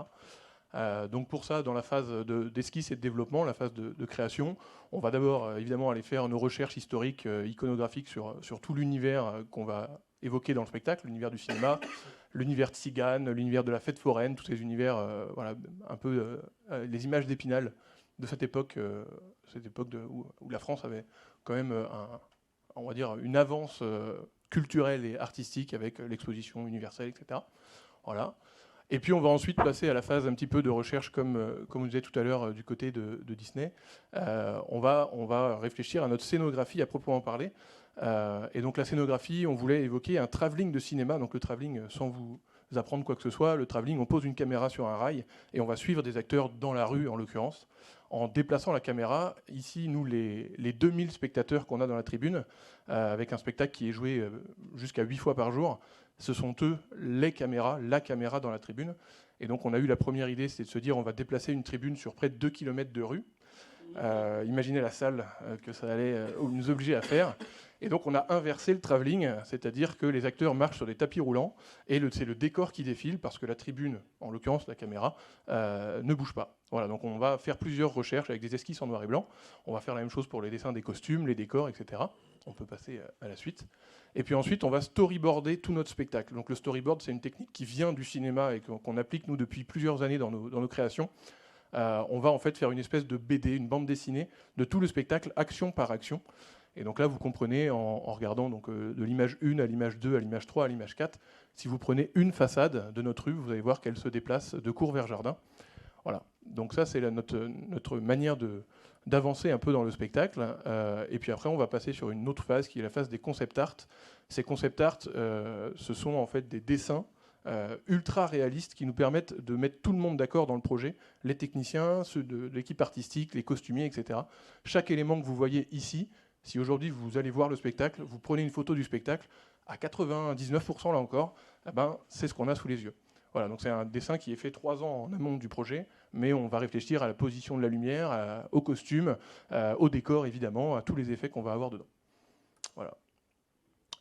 Donc pour ça, dans la phase d'esquisse et de développement, la phase de création, on va d'abord évidemment aller faire nos recherches historiques, iconographiques sur tout l'univers qu'on va évoquer dans le spectacle, l'univers du cinéma, l'univers tzigane, l'univers de la fête foraine, tous ces univers, un peu les images d'Épinal de cette époque où la France avait quand même on va dire une avance culturelle et artistique avec l'exposition universelle, etc. Voilà. Et puis on va ensuite passer à la phase un petit peu de recherche, comme on disait tout à l'heure du côté de Disney. On va réfléchir à notre scénographie à proprement parler. Et donc la scénographie, on voulait évoquer un travelling de cinéma. Donc le travelling, sans vous apprendre quoi que ce soit, le travelling, on pose une caméra sur un rail et on va suivre des acteurs dans la rue, en l'occurrence, en déplaçant la caméra. Ici, nous, les 2000 spectateurs qu'on a dans la tribune, avec un spectacle qui est joué jusqu'à 8 fois par jour, ce sont eux, la caméra dans la tribune. Et donc on a eu la première idée, c'est de se dire on va déplacer une tribune sur près de 2 km de rue. Imaginez la salle que ça allait nous obliger à faire. Et donc on a inversé le travelling, c'est-à-dire que les acteurs marchent sur des tapis roulants et c'est le décor qui défile parce que la tribune, en l'occurrence la caméra, ne bouge pas. Voilà, donc on va faire plusieurs recherches avec des esquisses en noir et blanc. On va faire la même chose pour les dessins des costumes, les décors, etc. On peut passer à la suite. Et puis ensuite, on va storyboarder tout notre spectacle. Donc le storyboard, c'est une technique qui vient du cinéma et qu'on applique nous depuis plusieurs années dans nos créations. On va en fait faire une espèce de BD, une bande dessinée de tout le spectacle, action par action. Et donc là, vous comprenez en regardant donc, de l'image 1 à l'image 2, à l'image 3, à l'image 4, si vous prenez une façade de notre rue, vous allez voir qu'elle se déplace de cour vers jardin. Voilà. Donc ça, c'est notre manière d'avancer un peu dans le spectacle. Et puis après, on va passer sur une autre phase qui est la phase des concept art. Ces concept art, ce sont en fait des dessins ultra réalistes qui nous permettent de mettre tout le monde d'accord dans le projet, les techniciens, ceux de l'équipe artistique, les costumiers, etc. Chaque élément que vous voyez ici, si aujourd'hui vous allez voir le spectacle, vous prenez une photo du spectacle, à 99% là encore, c'est ce qu'on a sous les yeux. Voilà, donc c'est un dessin qui est fait 3 ans en amont du projet, mais on va réfléchir à la position de la lumière, au costume, au décor évidemment, à tous les effets qu'on va avoir dedans. Voilà.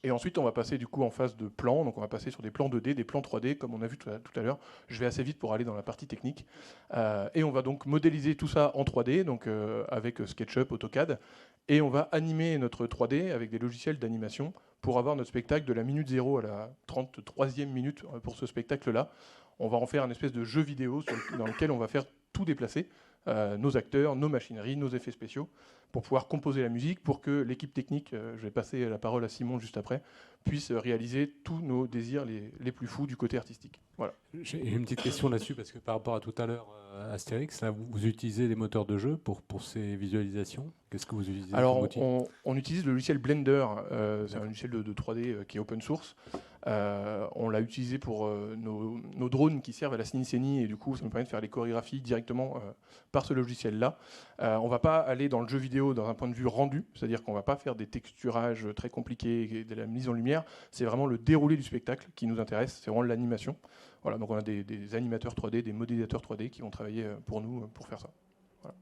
Et ensuite, on va passer du coup en phase de plan, donc on va passer sur des plans 2D, des plans 3D, comme on a vu tout à l'heure. Je vais assez vite pour aller dans la partie technique. Et on va donc modéliser tout ça en 3D, donc avec SketchUp, AutoCAD, et on va animer notre 3D avec des logiciels d'animation pour avoir notre spectacle de la minute 0 à la 33e minute pour ce spectacle-là. On va en faire un espèce de jeu vidéo dans lequel on va faire tout déplacer, nos acteurs, nos machineries, nos effets spéciaux, pour pouvoir composer la musique, pour que l'équipe technique, je vais passer la parole à Simon juste après, puisse réaliser tous nos désirs les plus fous du côté artistique. Voilà. J'ai une petite question là-dessus, parce que par rapport à tout à l'heure, Astérix, là, vous utilisez des moteurs de jeu pour ces visualisations. Qu'est-ce que vous utilisez? Alors, on utilise le logiciel Blender, c'est un logiciel de 3D qui est open source. On l'a utilisé pour nos drones qui servent à la CENI, et du coup ça nous permet de faire les chorégraphies directement par ce logiciel-là. On ne va pas aller dans le jeu vidéo dans un point de vue rendu, c'est-à-dire qu'on ne va pas faire des texturages très compliqués et de la mise en lumière, c'est vraiment le déroulé du spectacle qui nous intéresse, c'est vraiment l'animation. Voilà, donc on a des animateurs 3D, des modélisateurs 3D qui vont travailler pour nous pour faire ça. Voilà.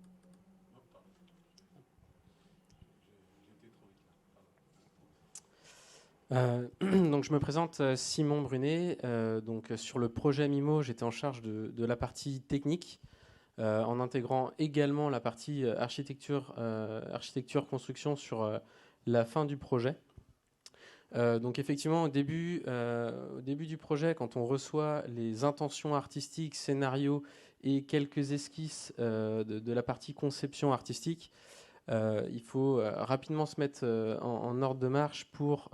Donc je me présente, Simon Brunet. Donc sur le projet MIMO, j'étais en charge de la partie technique, en intégrant également la partie architecture, construction sur la fin du projet. Donc effectivement, au début du projet, quand on reçoit les intentions artistiques, scénarios et quelques esquisses de la partie conception artistique, il faut rapidement se mettre en ordre de marche pour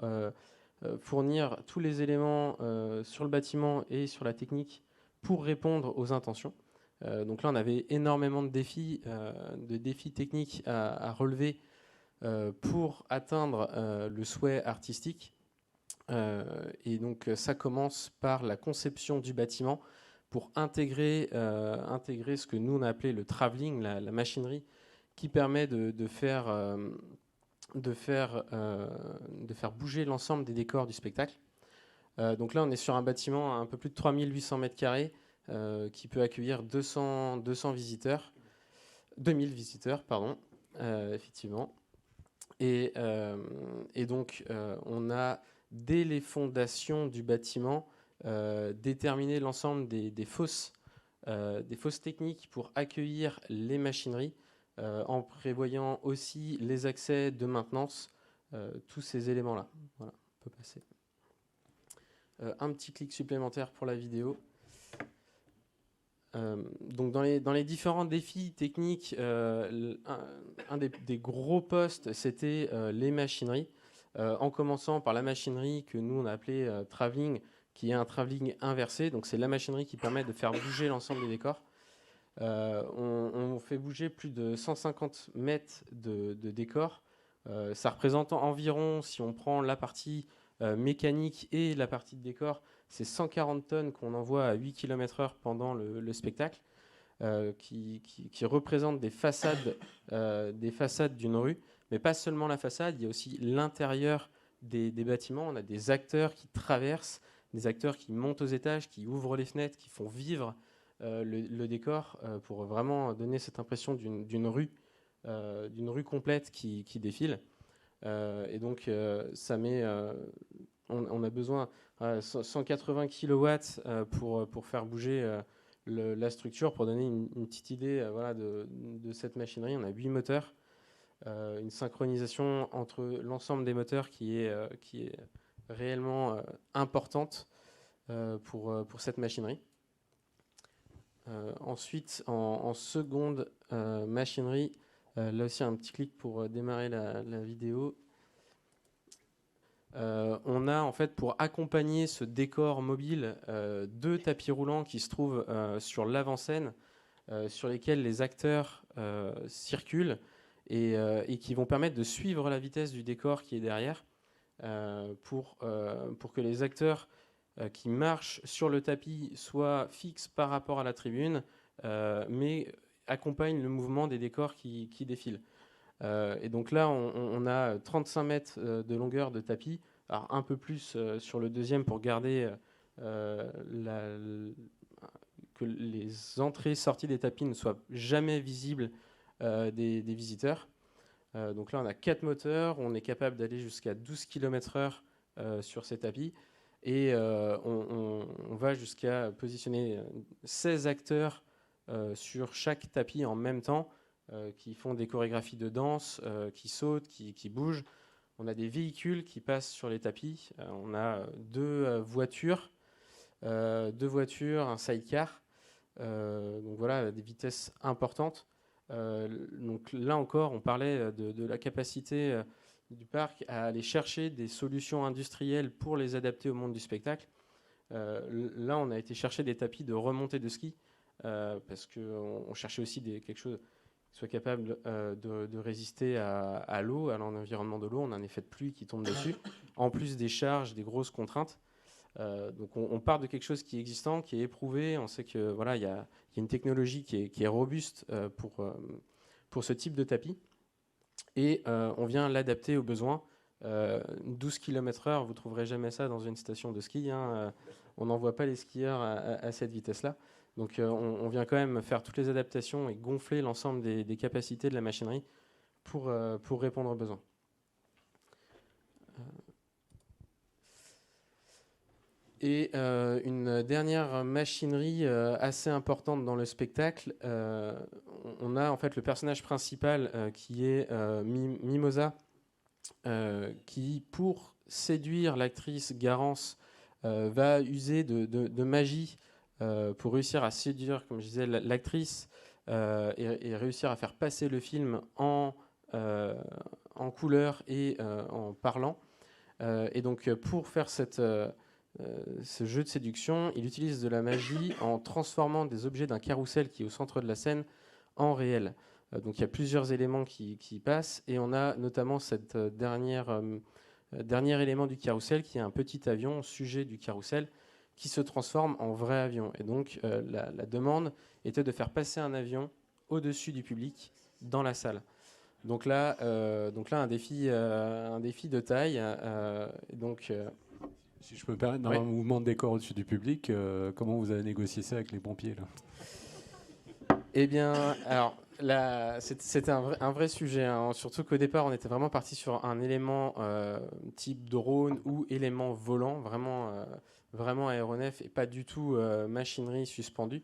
fournir tous les éléments sur le bâtiment et sur la technique pour répondre aux intentions. Donc là, on avait énormément de défis techniques à relever pour atteindre le souhait artistique. Et donc ça commence par la conception du bâtiment pour intégrer ce que nous on a appelé le travelling, la machinerie qui permet de faire bouger l'ensemble des décors du spectacle. Donc là on est sur un bâtiment à un peu plus de 3800 m² qui peut accueillir 200 visiteurs, 2000 visiteurs, pardon, effectivement. Et donc, on a, dès les fondations du bâtiment, déterminé l'ensemble des fosses techniques pour accueillir les machineries, en prévoyant aussi les accès de maintenance, tous ces éléments-là. Voilà, on peut passer. Un petit clic supplémentaire pour la vidéo. Donc dans les différents défis techniques, un des gros postes, c'était les machineries, en commençant par la machinerie que nous on a appelée travelling, qui est un travelling inversé. Donc c'est la machinerie qui permet de faire bouger l'ensemble des décors. On fait bouger plus de 150 mètres de décor. Ça représente environ, si on prend la partie mécanique et la partie de décor, c'est 140 tonnes qu'on envoie à 8 km/h pendant le spectacle, qui représentent des façades d'une rue, mais pas seulement la façade, il y a aussi l'intérieur des bâtiments. On a des acteurs qui traversent, des acteurs qui montent aux étages, qui ouvrent les fenêtres, qui font vivre le décor pour vraiment donner cette impression d'une rue complète qui défile. Et donc ça met... on a besoin 180 kW pour faire bouger la structure. Pour donner une petite idée voilà, de cette machinerie, on a 8 moteurs, une synchronisation entre l'ensemble des moteurs qui est réellement importante pour cette machinerie. Ensuite, en seconde machinerie, là aussi un petit clic pour démarrer la vidéo. On a en fait, pour accompagner ce décor mobile, 2 tapis roulants qui se trouvent sur l'avant-scène, sur lesquels les acteurs circulent et qui vont permettre de suivre la vitesse du décor qui est derrière, pour que les acteurs qui marchent sur le tapis soient fixes par rapport à la tribune, mais accompagnent le mouvement des décors qui défilent. Et donc là, on a 35 mètres de longueur de tapis, alors un peu plus sur le deuxième pour garder que les entrées-sorties des tapis ne soient jamais visibles des visiteurs. Donc là, on a 4 moteurs, on est capable d'aller jusqu'à 12 km/h sur ces tapis, et on va jusqu'à positionner 16 acteurs sur chaque tapis en même temps, qui font des chorégraphies de danse, qui sautent, qui bougent. On a des véhicules qui passent sur les tapis. On a 2 voitures, un sidecar. Donc voilà, des vitesses importantes. Donc là encore, on parlait de la capacité du parc à aller chercher des solutions industrielles pour les adapter au monde du spectacle. Là, on a été chercher des tapis de remontée de ski, parce qu'on cherchait aussi quelque chose qui soit capable de résister à l'eau, à l'environnement de l'eau. On a un effet de pluie qui tombe dessus, en plus des charges, des grosses contraintes. Donc on part de quelque chose qui est existant, qui est éprouvé. On sait que voilà, il y a une technologie qui est robuste pour ce type de tapis. Et on vient l'adapter aux besoins. 12 km/h, vous ne trouverez jamais ça dans une station de ski. Hein. On n'envoie pas les skieurs à cette vitesse-là. Donc on vient quand même faire toutes les adaptations et gonfler l'ensemble des capacités de la machinerie pour répondre aux besoins. Et une dernière machinerie assez importante dans le spectacle, on a en fait le personnage principal qui est Mimosa, qui, pour séduire l'actrice Garance, va user de magie pour réussir à séduire, comme je disais, l'actrice et réussir à faire passer le film en couleur et en parlant. Et donc, pour faire ce jeu de séduction, il utilise de la magie en transformant des objets d'un carrousel qui est au centre de la scène en réel. Donc il y a plusieurs éléments qui passent, et on a notamment cette dernier élément du carrousel qui est un petit avion sujet du carrousel qui se transforme en vrai avion. Et donc la demande était de faire passer un avion au-dessus du public dans la salle. Donc là un défi de taille. Si je peux me permettre, dans un mouvement de décor au-dessus du public, comment vous avez négocié ça avec les pompiers là ? Eh bien, alors là, c'était un vrai sujet, hein. Surtout qu'au départ, on était vraiment parti sur un élément type drone ou élément volant, vraiment aéronef et pas du tout machinerie suspendue.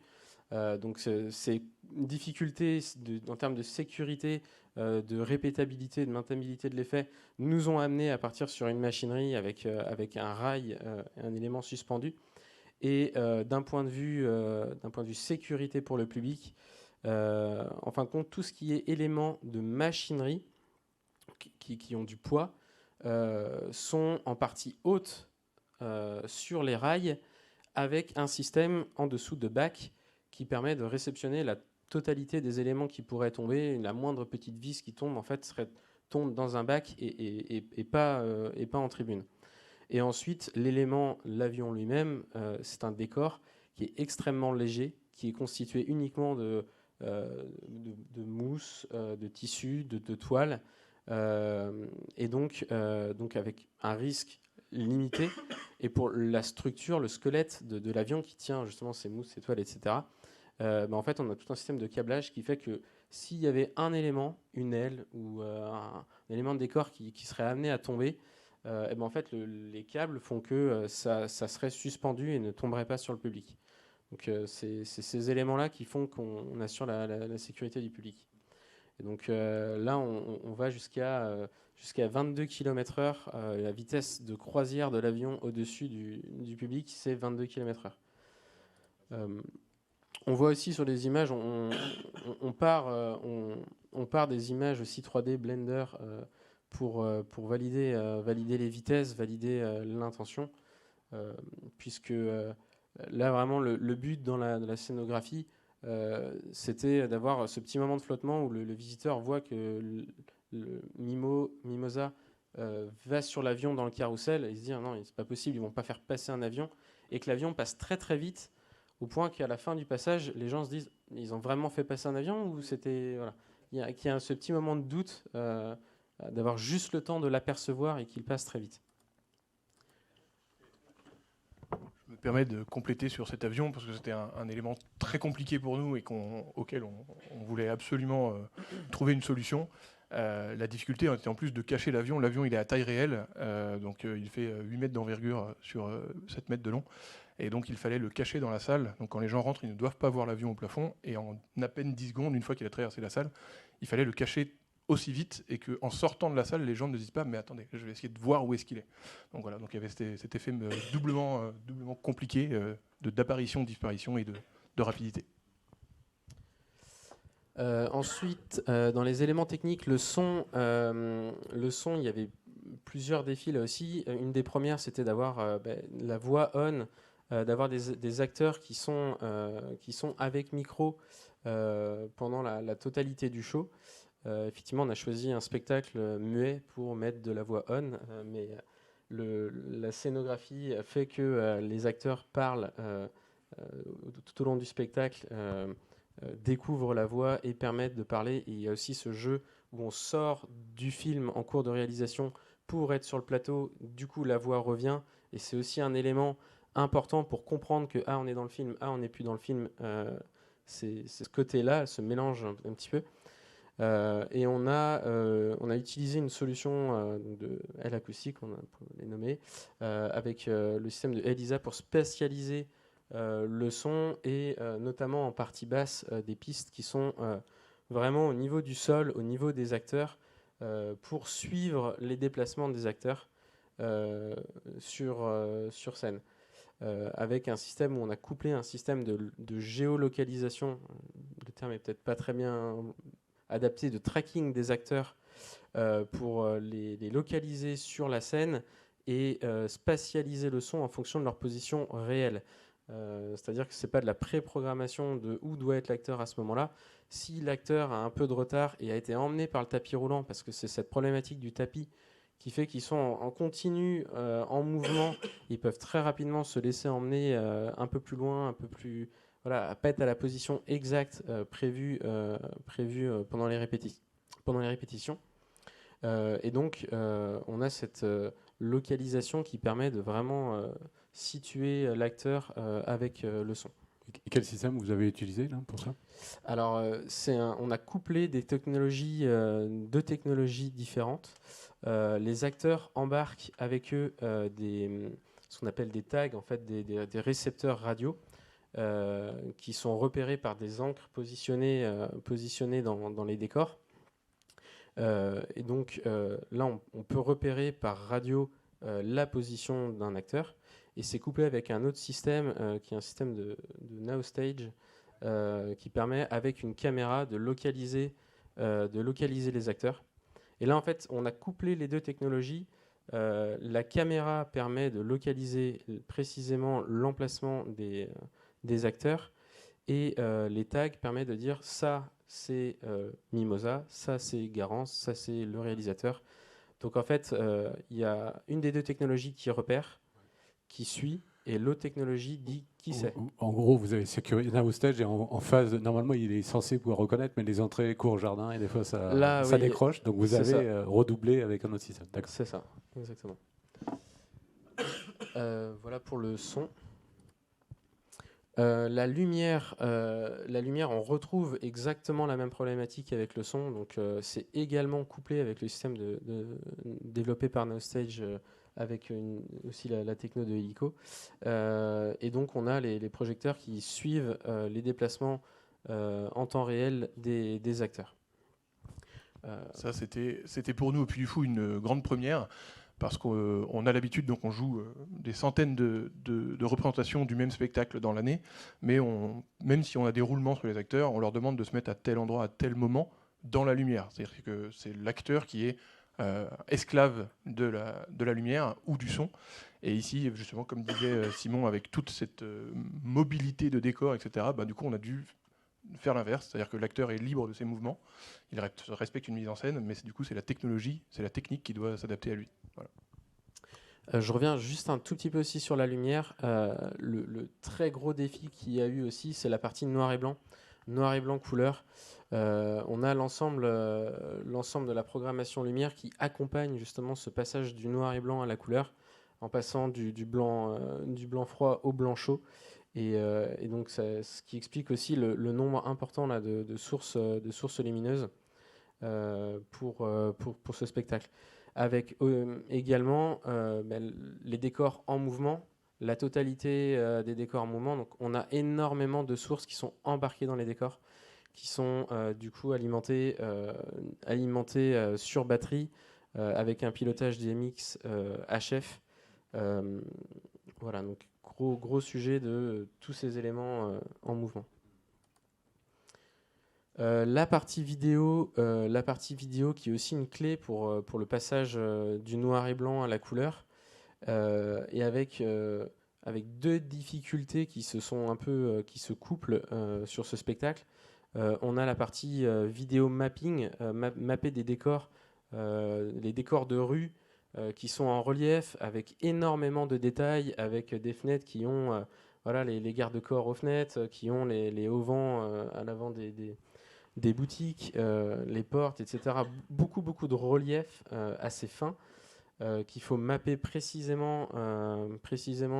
Donc c'est une difficulté en termes de sécurité, de répétabilité, de maintenabilité de l'effet, nous ont amené à partir sur une machinerie avec un rail, un élément suspendu. Et d'un point de vue sécurité pour le public, en fin de compte, tout ce qui est éléments de machinerie qui ont du poids sont en partie hautes sur les rails avec un système en dessous de bac qui permet de réceptionner la totalité des éléments qui pourraient tomber. La moindre petite vis qui tombe, en fait, tombe dans un bac et pas en tribune. Et ensuite, l'avion lui-même, c'est un décor qui est extrêmement léger, qui est constitué uniquement de mousse, de tissu, de toile, et donc avec un risque limité. Et pour la structure, le squelette de l'avion qui tient justement ces mousses, ces toiles, etc., en fait, on a tout un système de câblage qui fait que s'il y avait un élément, une aile ou un élément de décor qui serait amené à tomber, en fait, les câbles font que ça serait suspendu et ne tomberait pas sur le public. Donc c'est ces éléments-là qui font qu'on assure la sécurité du public. Et donc là, on va jusqu'à 22 km/h. La vitesse de croisière de l'avion au-dessus du public, c'est 22 km/h. On voit aussi sur les images, on part des images aussi 3D Blender pour valider les vitesses, valider l'intention, puisque là vraiment le but dans la scénographie, c'était d'avoir ce petit moment de flottement où le visiteur voit que Mimosa va sur l'avion dans le carrousel et il se dit non, c'est pas possible, ils vont pas faire passer un avion, et que l'avion passe très très vite au point qu'à la fin du passage, les gens se disent ils ont vraiment fait passer un avion ou c'était voilà. Il y a ce petit moment de doute d'avoir juste le temps de l'apercevoir et qu'il passe très vite. Je me permets de compléter sur cet avion parce que c'était un élément très compliqué pour nous et auquel on voulait absolument trouver une solution. La difficulté était en plus de cacher l'avion. L'avion, il est à taille réelle, donc il fait 8 mètres d'envergure sur 7 mètres de long. Et donc il fallait le cacher dans la salle. Donc quand les gens rentrent, ils ne doivent pas voir l'avion au plafond. Et en à peine 10 secondes, une fois qu'il a traversé la salle, il fallait le cacher aussi vite et qu'en sortant de la salle, les gens ne disent pas « mais attendez, je vais essayer de voir où est-ce qu'il est ». Donc voilà, donc il y avait cet effet doublement compliqué d'apparition, disparition et de rapidité. Ensuite, dans les éléments techniques, le son, il y avait plusieurs défis là aussi. Une des premières, c'était d'avoir la voix on, d'avoir des acteurs qui sont avec micro pendant la totalité du show. Effectivement, on a choisi un spectacle muet pour mettre de la voix on, mais la scénographie fait que les acteurs parlent tout au long du spectacle, découvrent la voix et permettent de parler. Et il y a aussi ce jeu où on sort du film en cours de réalisation pour être sur le plateau. Du coup, la voix revient. Et c'est aussi un élément important pour comprendre que on est dans le film, on n'est plus dans le film. C'est ce côté-là, ce mélange un petit peu. Et on a utilisé une solution de L acoustique, on a les nommé, avec le système de ELISA pour spatialiser le son et notamment en partie basse des pistes qui sont vraiment au niveau du sol, au niveau des acteurs, pour suivre les déplacements des acteurs sur scène. Avec un système où on a couplé un système de géolocalisation, le terme est peut-être pas très bien adapté, de tracking des acteurs pour les localiser sur la scène et spatialiser le son en fonction de leur position réelle. C'est-à-dire que ce n'est pas de la pré-programmation de où doit être l'acteur à ce moment-là. Si l'acteur a un peu de retard et a été emmené par le tapis roulant, parce que c'est cette problématique du tapis qui fait qu'ils sont en continu, en mouvement, ils peuvent très rapidement se laisser emmener un peu plus loin, un peu plus... Voilà, pas être à la position exacte prévue pendant les répétitions. Et donc, on a cette localisation qui permet de vraiment situer l'acteur avec le son. Et quel système vous avez utilisé là, pour ça? Alors, on a couplé deux technologies différentes. Les acteurs embarquent avec eux ce qu'on appelle des tags, en fait, des récepteurs radio qui sont repérés par des encres positionnées dans les décors. Et donc là, on peut repérer par radio la position d'un acteur. Et c'est couplé avec un autre système qui est un système de NowStage qui permet, avec une caméra, de localiser les acteurs. Et là, en fait, on a couplé les deux technologies. La caméra permet de localiser précisément l'emplacement des acteurs et les tags permettent de dire ça, c'est Mimosa, ça, c'est Garance, ça, c'est le réalisateur. Donc, en fait, il y a une des deux technologies qui repère, qui suit, et l'autre technologie dit qui c'est. En gros, vous avez sécurisé NowStage et en phase, normalement, il est censé pouvoir reconnaître, mais les entrées cours jardin et des fois ça décroche. Donc vous avez redoublé avec un autre système. D'accord. C'est ça, exactement. Voilà pour le son. La lumière, on retrouve exactement la même problématique avec le son. Donc c'est également couplé avec le système développé par NowStage avec aussi la techno de Helico. Et donc on a les projecteurs qui suivent les déplacements en temps réel des acteurs. Ça, c'était pour nous au Puy du Fou une grande première, parce qu'on a l'habitude, donc on joue des centaines de représentations du même spectacle dans l'année, mais même si on a des roulements sur les acteurs, on leur demande de se mettre à tel endroit, à tel moment, dans la lumière. C'est-à-dire que c'est l'acteur qui est esclave de la lumière ou du son. Et ici, justement, comme disait Simon, avec toute cette mobilité de décor, etc., du coup, on a dû faire l'inverse, c'est-à-dire que l'acteur est libre de ses mouvements, il respecte une mise en scène, mais du coup, c'est la technologie, c'est la technique qui doit s'adapter à lui. Voilà. Je reviens juste un tout petit peu aussi sur la lumière. Le très gros défi qu'il y a eu aussi, c'est la partie noir et blanc couleur. On a l'ensemble de la programmation lumière qui accompagne justement ce passage du noir et blanc à la couleur, en passant du blanc froid au blanc chaud. Et donc, ce qui explique aussi le nombre important là, de sources lumineuses pour ce spectacle. Avec également les décors en mouvement, la totalité des décors en mouvement. Donc, on a énormément de sources qui sont embarquées dans les décors, qui sont du coup alimentées sur batterie avec un pilotage DMX HF. Voilà, donc gros sujet de tous ces éléments en mouvement. La partie vidéo qui est aussi une clé pour le passage du noir et blanc à la couleur, et avec deux difficultés qui se couplent sur ce spectacle. On a la partie vidéo mapping, mapper des décors, les décors de rue qui sont en relief, avec énormément de détails, avec des fenêtres qui ont voilà, les garde-corps aux fenêtres, qui ont les auvents à l'avant des boutiques, les portes, etc. Beaucoup, beaucoup de relief assez fin qu'il faut mapper précisément,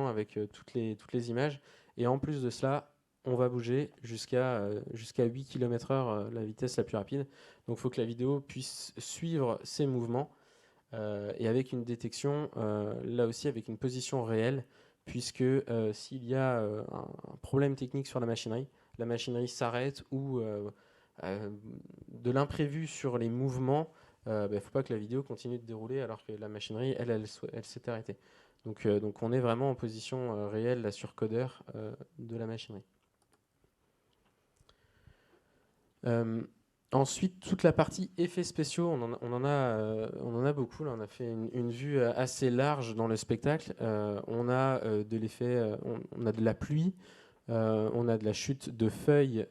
avec toutes les images. Et en plus de cela, on va bouger jusqu'à 8 km/h, la vitesse la plus rapide. Donc il faut que la vidéo puisse suivre ces mouvements et avec une détection, là aussi avec une position réelle, puisque s'il y a un problème technique sur la machinerie s'arrête ou de l'imprévu sur les mouvements, il ne faut pas que la vidéo continue de dérouler alors que la machinerie, elle s'est arrêtée. Donc on est vraiment en position réelle, là, sur codeur de la machinerie. Ensuite, toute la partie effets spéciaux, on en a beaucoup. Là, on a fait une vue assez large dans le spectacle. On a de l'effet, on a de la pluie, on a de la chute de feuilles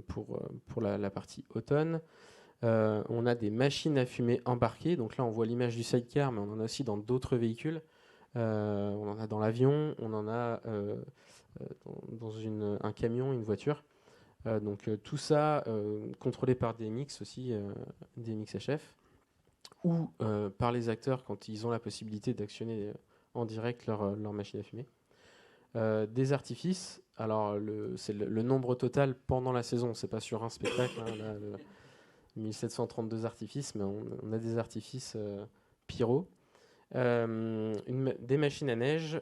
pour la partie automne. On a des machines à fumer embarquées. Donc là, on voit l'image du sidecar, mais on en a aussi dans d'autres véhicules. On en a dans l'avion, on en a dans un camion, une voiture. Donc tout ça contrôlé par DMX aussi, DMX HF, ou par les acteurs quand ils ont la possibilité d'actionner en direct leur machine à fumer. Des artifices, alors c'est le nombre total pendant la saison, c'est pas sur un spectacle, hein, là, 1732 artifices, mais on a des artifices pyro. Des machines à neige,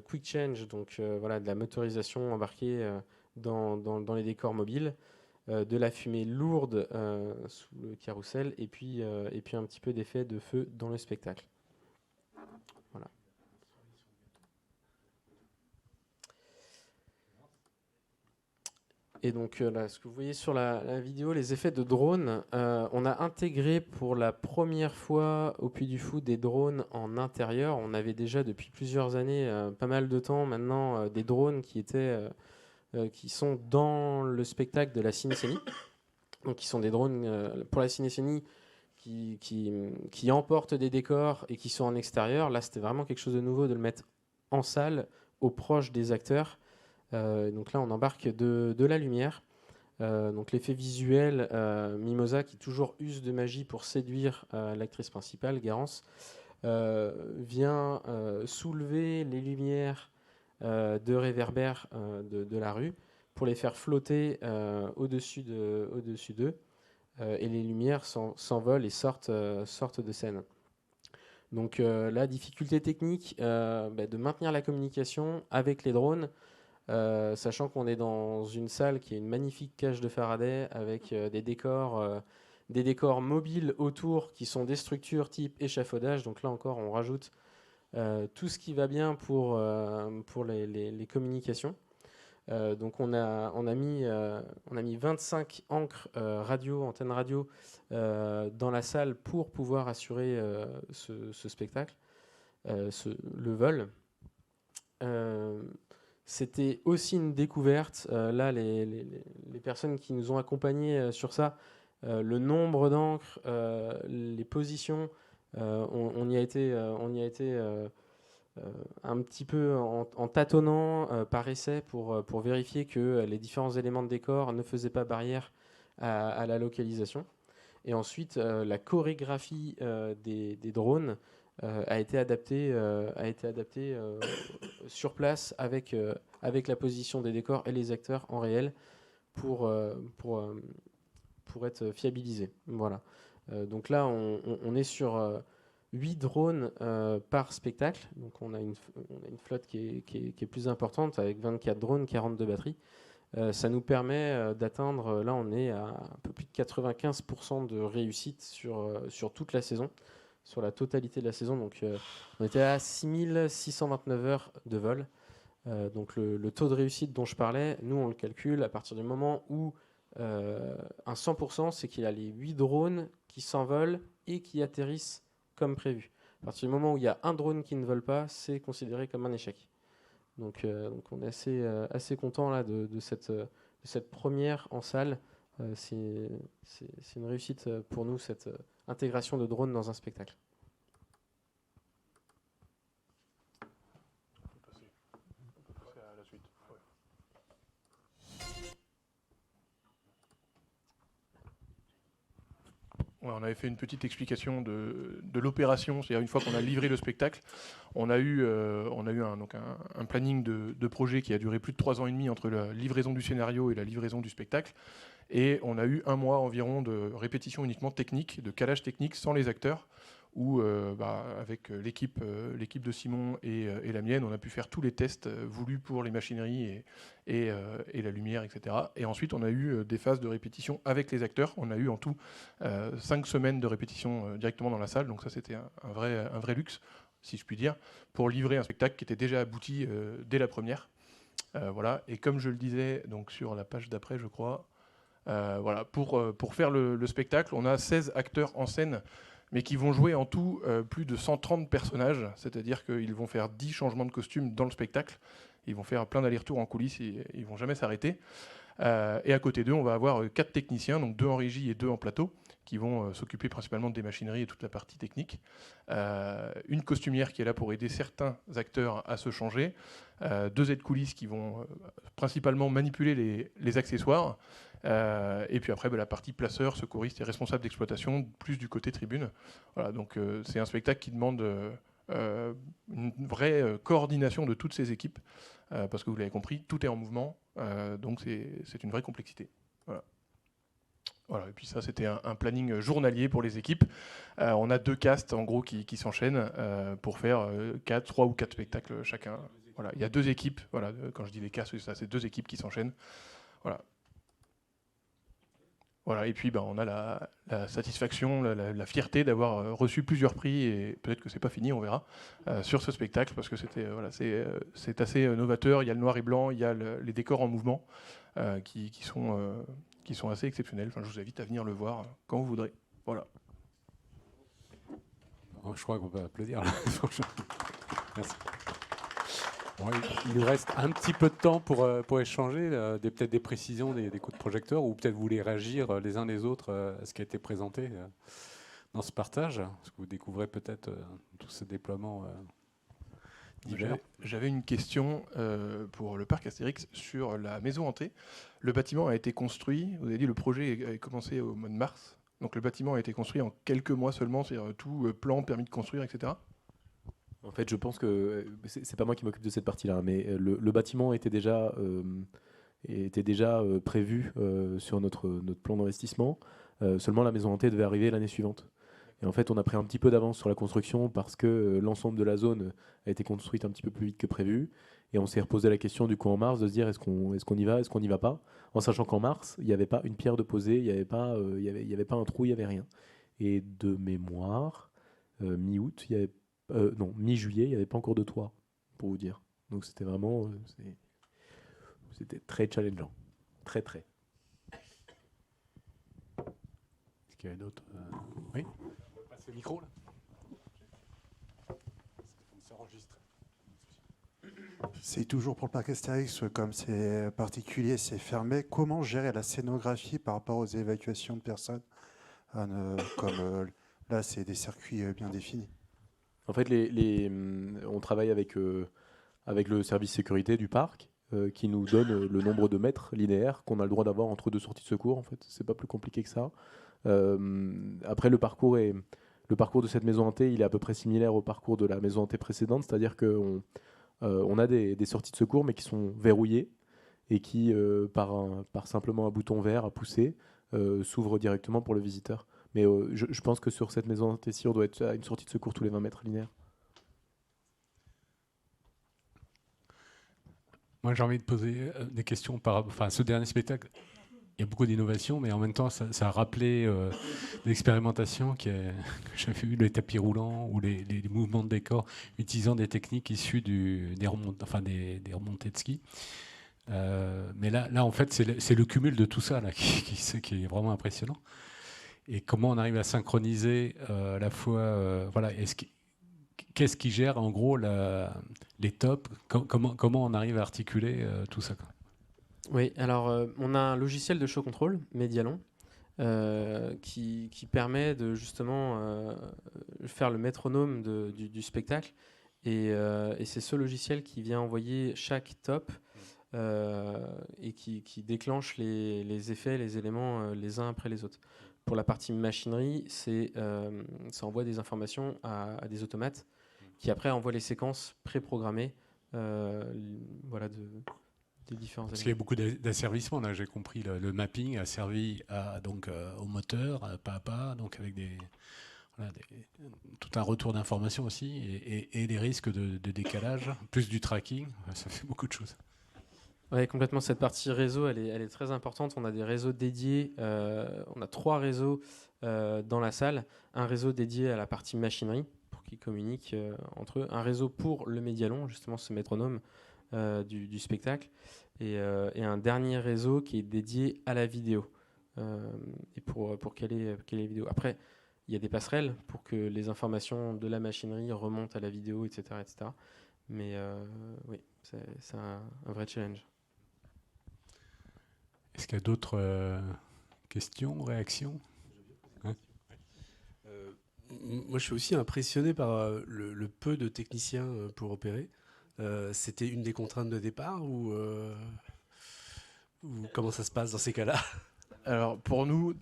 quick change, donc voilà, de la motorisation embarquée dans les décors mobiles, de la fumée lourde sous le carrousel, et puis un petit peu d'effet de feu dans le spectacle. Voilà. Et donc là, ce que vous voyez sur la vidéo, les effets de drone, on a intégré pour la première fois au Puy du Fou des drones en intérieur. On avait déjà depuis plusieurs années, pas mal de temps maintenant, des drones qui sont dans le spectacle de la Cinécénie. Donc qui sont des drones pour la Cinécénie qui emportent des décors et qui sont en extérieur. Là, c'était vraiment quelque chose de nouveau de le mettre en salle, au proche des acteurs. Donc là, on embarque de la lumière. Donc l'effet visuel, Mimosa, qui toujours use de magie pour séduire l'actrice principale, Garance, vient soulever les lumières de réverbère de la rue pour les faire flotter au-dessus d'eux. Et les lumières s'envolent et sortent de scène. Donc la difficulté technique de maintenir la communication avec les drones, sachant qu'on est dans une salle qui est une magnifique cage de Faraday avec des décors mobiles autour qui sont des structures type échafaudage. Donc là encore, on rajoute tout ce qui va bien pour les communications. Donc on a mis 25 ancres antennes radio dans la salle pour pouvoir assurer ce spectacle, le vol. C'était aussi une découverte. Là, les personnes qui nous ont accompagnés sur ça, le nombre d'encres, les positions, on y a été un petit peu en tâtonnant par essai pour vérifier que les différents éléments de décor ne faisaient pas barrière à la localisation. Et ensuite, la chorégraphie des drones a été adaptée sur place avec la position des décors et les acteurs en réel pour être fiabilisés. Voilà. Donc là, on est sur 8 drones par spectacle. Donc on a une flotte qui est plus importante avec 24 drones, 42 batteries. Ça nous permet d'atteindre, là on est à un peu plus de 95% de réussite sur toute la saison, sur la totalité de la saison. Donc on était à 6629 heures de vol. Donc le taux de réussite dont je parlais, nous on le calcule à partir du moment où un 100%, c'est qu'il y a les 8 drones qui s'envolent et qui atterrissent comme prévu. À partir du moment où il y a un drone qui ne vole pas, c'est considéré comme un échec. Donc on est assez content là de cette première en salle. C'est une réussite pour nous, cette intégration de drones dans un spectacle. Ouais, on avait fait une petite explication de l'opération, c'est-à-dire une fois qu'on a livré le spectacle, on a eu un planning de projet qui a duré plus de 3 ans et demi entre la livraison du scénario et la livraison du spectacle. Et on a eu 1 mois environ de répétition uniquement technique, de calage technique sans les acteurs, où avec l'équipe de Simon et la mienne, on a pu faire tous les tests voulus pour les machineries et la lumière, etc. Et ensuite, on a eu des phases de répétition avec les acteurs. On a eu en tout 5 semaines de répétition directement dans la salle. Donc ça, c'était un vrai luxe, si je puis dire, pour livrer un spectacle qui était déjà abouti dès la première. Voilà. Et comme je le disais donc sur la page d'après, je crois, voilà, pour faire le spectacle, on a 16 acteurs en scène, mais qui vont jouer en tout plus de 130 personnages, c'est-à-dire qu'ils vont faire 10 changements de costume dans le spectacle, ils vont faire plein d'allers-retours en coulisses, et ils ne vont jamais s'arrêter. Et à côté d'eux, on va avoir 4 techniciens, donc 2 en régie et 2 en plateau, qui vont s'occuper principalement des machineries et toute la partie technique. Une costumière qui est là pour aider certains acteurs à se changer, 2 aides-coulisses qui vont principalement manipuler les accessoires, et puis après la partie placeur, secouriste et responsable d'exploitation, plus du côté tribune. Voilà, donc c'est un spectacle qui demande une vraie coordination de toutes ces équipes, parce que vous l'avez compris, tout est en mouvement, donc c'est une vraie complexité. Voilà. Voilà, et puis ça, c'était un planning journalier pour les équipes. On a 2 castes en gros qui s'enchaînent pour faire 3 ou 4 spectacles chacun. Voilà, il y a 2 équipes. Voilà, quand je dis les castes, c'est 2 équipes qui s'enchaînent. Voilà. Voilà, et puis on a la satisfaction, la fierté d'avoir reçu plusieurs prix, et peut-être que c'est pas fini, on verra, sur ce spectacle, parce que c'est assez novateur. Il y a le noir et blanc, il y a les décors en mouvement qui sont assez exceptionnels. Enfin, je vous invite à venir le voir quand vous voudrez. Voilà. Je crois qu'on peut applaudir. Merci. Bon, il nous reste un petit peu de temps pour échanger, peut-être des précisions, des coups de projecteur, ou peut-être vous voulez réagir les uns les autres à ce qui a été présenté dans ce partage, parce que vous découvrez peut-être tous ces déploiements divers. J'avais une question pour le parc Astérix sur la maison hantée. Le bâtiment a été construit, vous avez dit le projet a commencé au mois de mars, donc le bâtiment a été construit en quelques mois seulement, c'est-à-dire tout plan, permis de construire, etc. En fait, je pense que c'est pas moi qui m'occupe de cette partie-là, mais le bâtiment était déjà prévu sur notre plan d'investissement. Seulement, la maison hantée devait arriver l'année suivante. Et en fait, on a pris un petit peu d'avance sur la construction parce que l'ensemble de la zone a été construite un petit peu plus vite que prévu. Et on s'est reposé la question du coup en mars de se dire est-ce qu'on y va, est-ce qu'on n'y va pas, en sachant qu'en mars, il n'y avait pas une pierre de posée, il n'y avait pas un trou, il n'y avait rien. Et de mémoire, mi-août, mi-juillet, il n'y avait pas encore de toit, pour vous dire. Donc c'était vraiment... c'était très challengeant. Très. Est-ce qu'il y a d'autres Oui. On peut passer le micro, là. Ça enregistre. C'est toujours pour le parc Astérix, comme c'est particulier, c'est fermé. Comment gérer la scénographie par rapport aux évacuations de personnes là, c'est des circuits bien définis. En fait, on travaille avec le service sécurité du parc qui nous donne le nombre de mètres linéaires qu'on a le droit d'avoir entre 2 sorties de secours. En fait, c'est pas plus compliqué que ça. Après, le parcours de cette maison hantée, il est à peu près similaire au parcours de la maison hantée précédente, c'est-à-dire qu'on a des sorties de secours, mais qui sont verrouillées et qui, par simplement un bouton vert à pousser, s'ouvrent directement pour le visiteur. Mais je pense que sur cette maison hantée-ci, on doit être à une sortie de secours tous les 20 mètres linéaires. Moi, j'ai envie de poser des questions par rapport à ce dernier spectacle. Il y a beaucoup d'innovations, mais en même temps, ça a rappelé l'expérimentation que j'avais vu, les tapis roulants ou les mouvements de décor utilisant des techniques issues des remontées de ski. Mais là, en fait, c'est le cumul de tout ça là, qui est vraiment impressionnant. Et comment on arrive à synchroniser à la fois... qu'est-ce qui gère en gros les tops, comment on arrive à articuler tout ça, quoi. Oui, alors on a un logiciel de show control, Medialon, qui permet de justement faire le métronome du spectacle. Et c'est ce logiciel qui vient envoyer chaque top et qui déclenche les effets, les éléments les uns après les autres. pour la partie machinerie, ça envoie des informations à des automates qui après envoient les séquences préprogrammées voilà, des différents Parce qu'il y a beaucoup d'asservissement, là, j'ai compris. Le mapping a servi au moteur, pas à pas, donc avec tout un retour d'informations aussi, et des risques de décalage, plus du tracking, ça fait beaucoup de choses. Oui, complètement. Cette partie réseau, elle est très importante. On a des réseaux dédiés. On a 3 réseaux dans la salle. Un réseau dédié à la partie machinerie, pour qu'ils communiquent entre eux. Un réseau pour le médialon, justement ce métronome du spectacle. Et un dernier réseau qui est dédié à la vidéo. Et pour caler les vidéos. Après, il y a des passerelles pour que les informations de la machinerie remontent à la vidéo, etc. etc. Mais oui, c'est un vrai challenge. Est-ce qu'il y a d'autres questions, réactions? Moi, je suis aussi impressionné par le peu de techniciens pour opérer. C'était une des contraintes de départ ou comment ça se passe dans ces cas-là? Alors pour nous,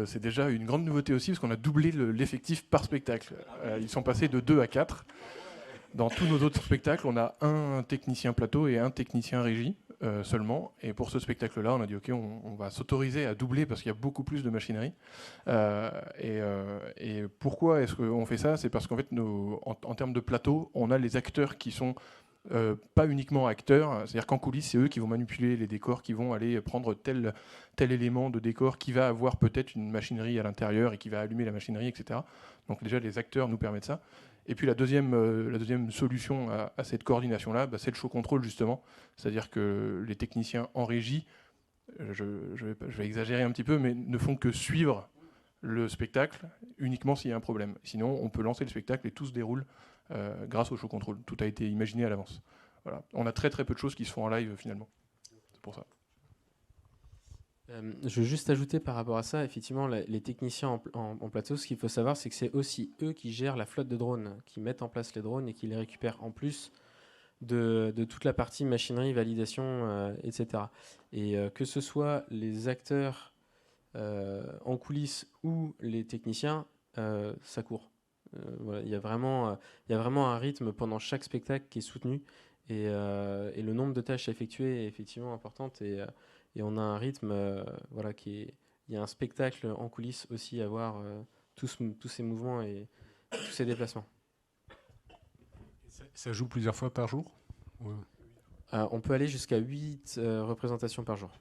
c'est déjà une grande nouveauté aussi parce qu'on a doublé l'effectif par spectacle. Ils sont passés de 2 à 4. Dans tous nos autres spectacles, on a un technicien plateau et un technicien régie seulement. Et pour ce spectacle-là, on a dit OK, on va s'autoriser à doubler parce qu'il y a beaucoup plus de machinerie. Et pourquoi est-ce qu'on fait ça? C'est parce qu'en fait, en termes de plateau, on a les acteurs qui sont pas uniquement acteurs, c'est-à-dire qu'en coulisses, c'est eux qui vont manipuler les décors, qui vont aller prendre tel élément de décor, qui va avoir peut-être une machinerie à l'intérieur et qui va allumer la machinerie, etc. Donc déjà, les acteurs nous permettent ça. Et puis la deuxième solution à cette coordination-là, c'est le show control, justement. C'est-à-dire que les techniciens en régie, je vais exagérer un petit peu, mais ne font que suivre le spectacle uniquement s'il y a un problème. Sinon, on peut lancer le spectacle et tout se déroule grâce au show control. Tout a été imaginé à l'avance. Voilà. On a très très peu de choses qui se font en live finalement. C'est pour ça. Je veux juste ajouter par rapport à ça, effectivement, les techniciens en plateau, ce qu'il faut savoir, c'est que c'est aussi eux qui gèrent la flotte de drones, qui mettent en place les drones et qui les récupèrent en plus de toute la partie machinerie, validation, etc. Et que ce soit les acteurs en coulisses ou les techniciens, ça court. Voilà, il y a vraiment un rythme pendant chaque spectacle qui est soutenu et le nombre de tâches à effectuer est effectivement important et on a un rythme voilà, il y a un spectacle en coulisses aussi à voir tous ces mouvements et tous ces déplacements. Ça joue plusieurs fois par jour? On peut aller jusqu'à 8 représentations par jour.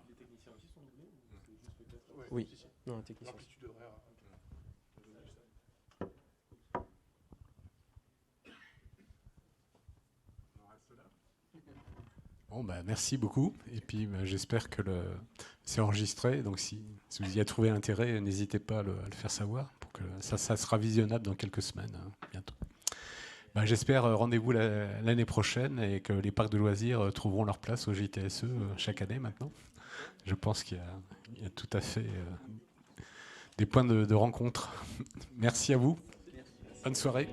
Les techniciens aussi sont doublés? Oui. Non, les techniciens. Bon, merci beaucoup. Et puis j'espère que c'est enregistré. Donc si vous y avez trouvé intérêt, n'hésitez pas à le faire savoir pour que ça sera visionnable dans quelques semaines, bientôt. J'espère rendez-vous l'année prochaine et que les parcs de loisirs trouveront leur place au JTSE chaque année maintenant. Je pense qu'il y a tout à fait des points de rencontre. Merci à vous. Bonne soirée.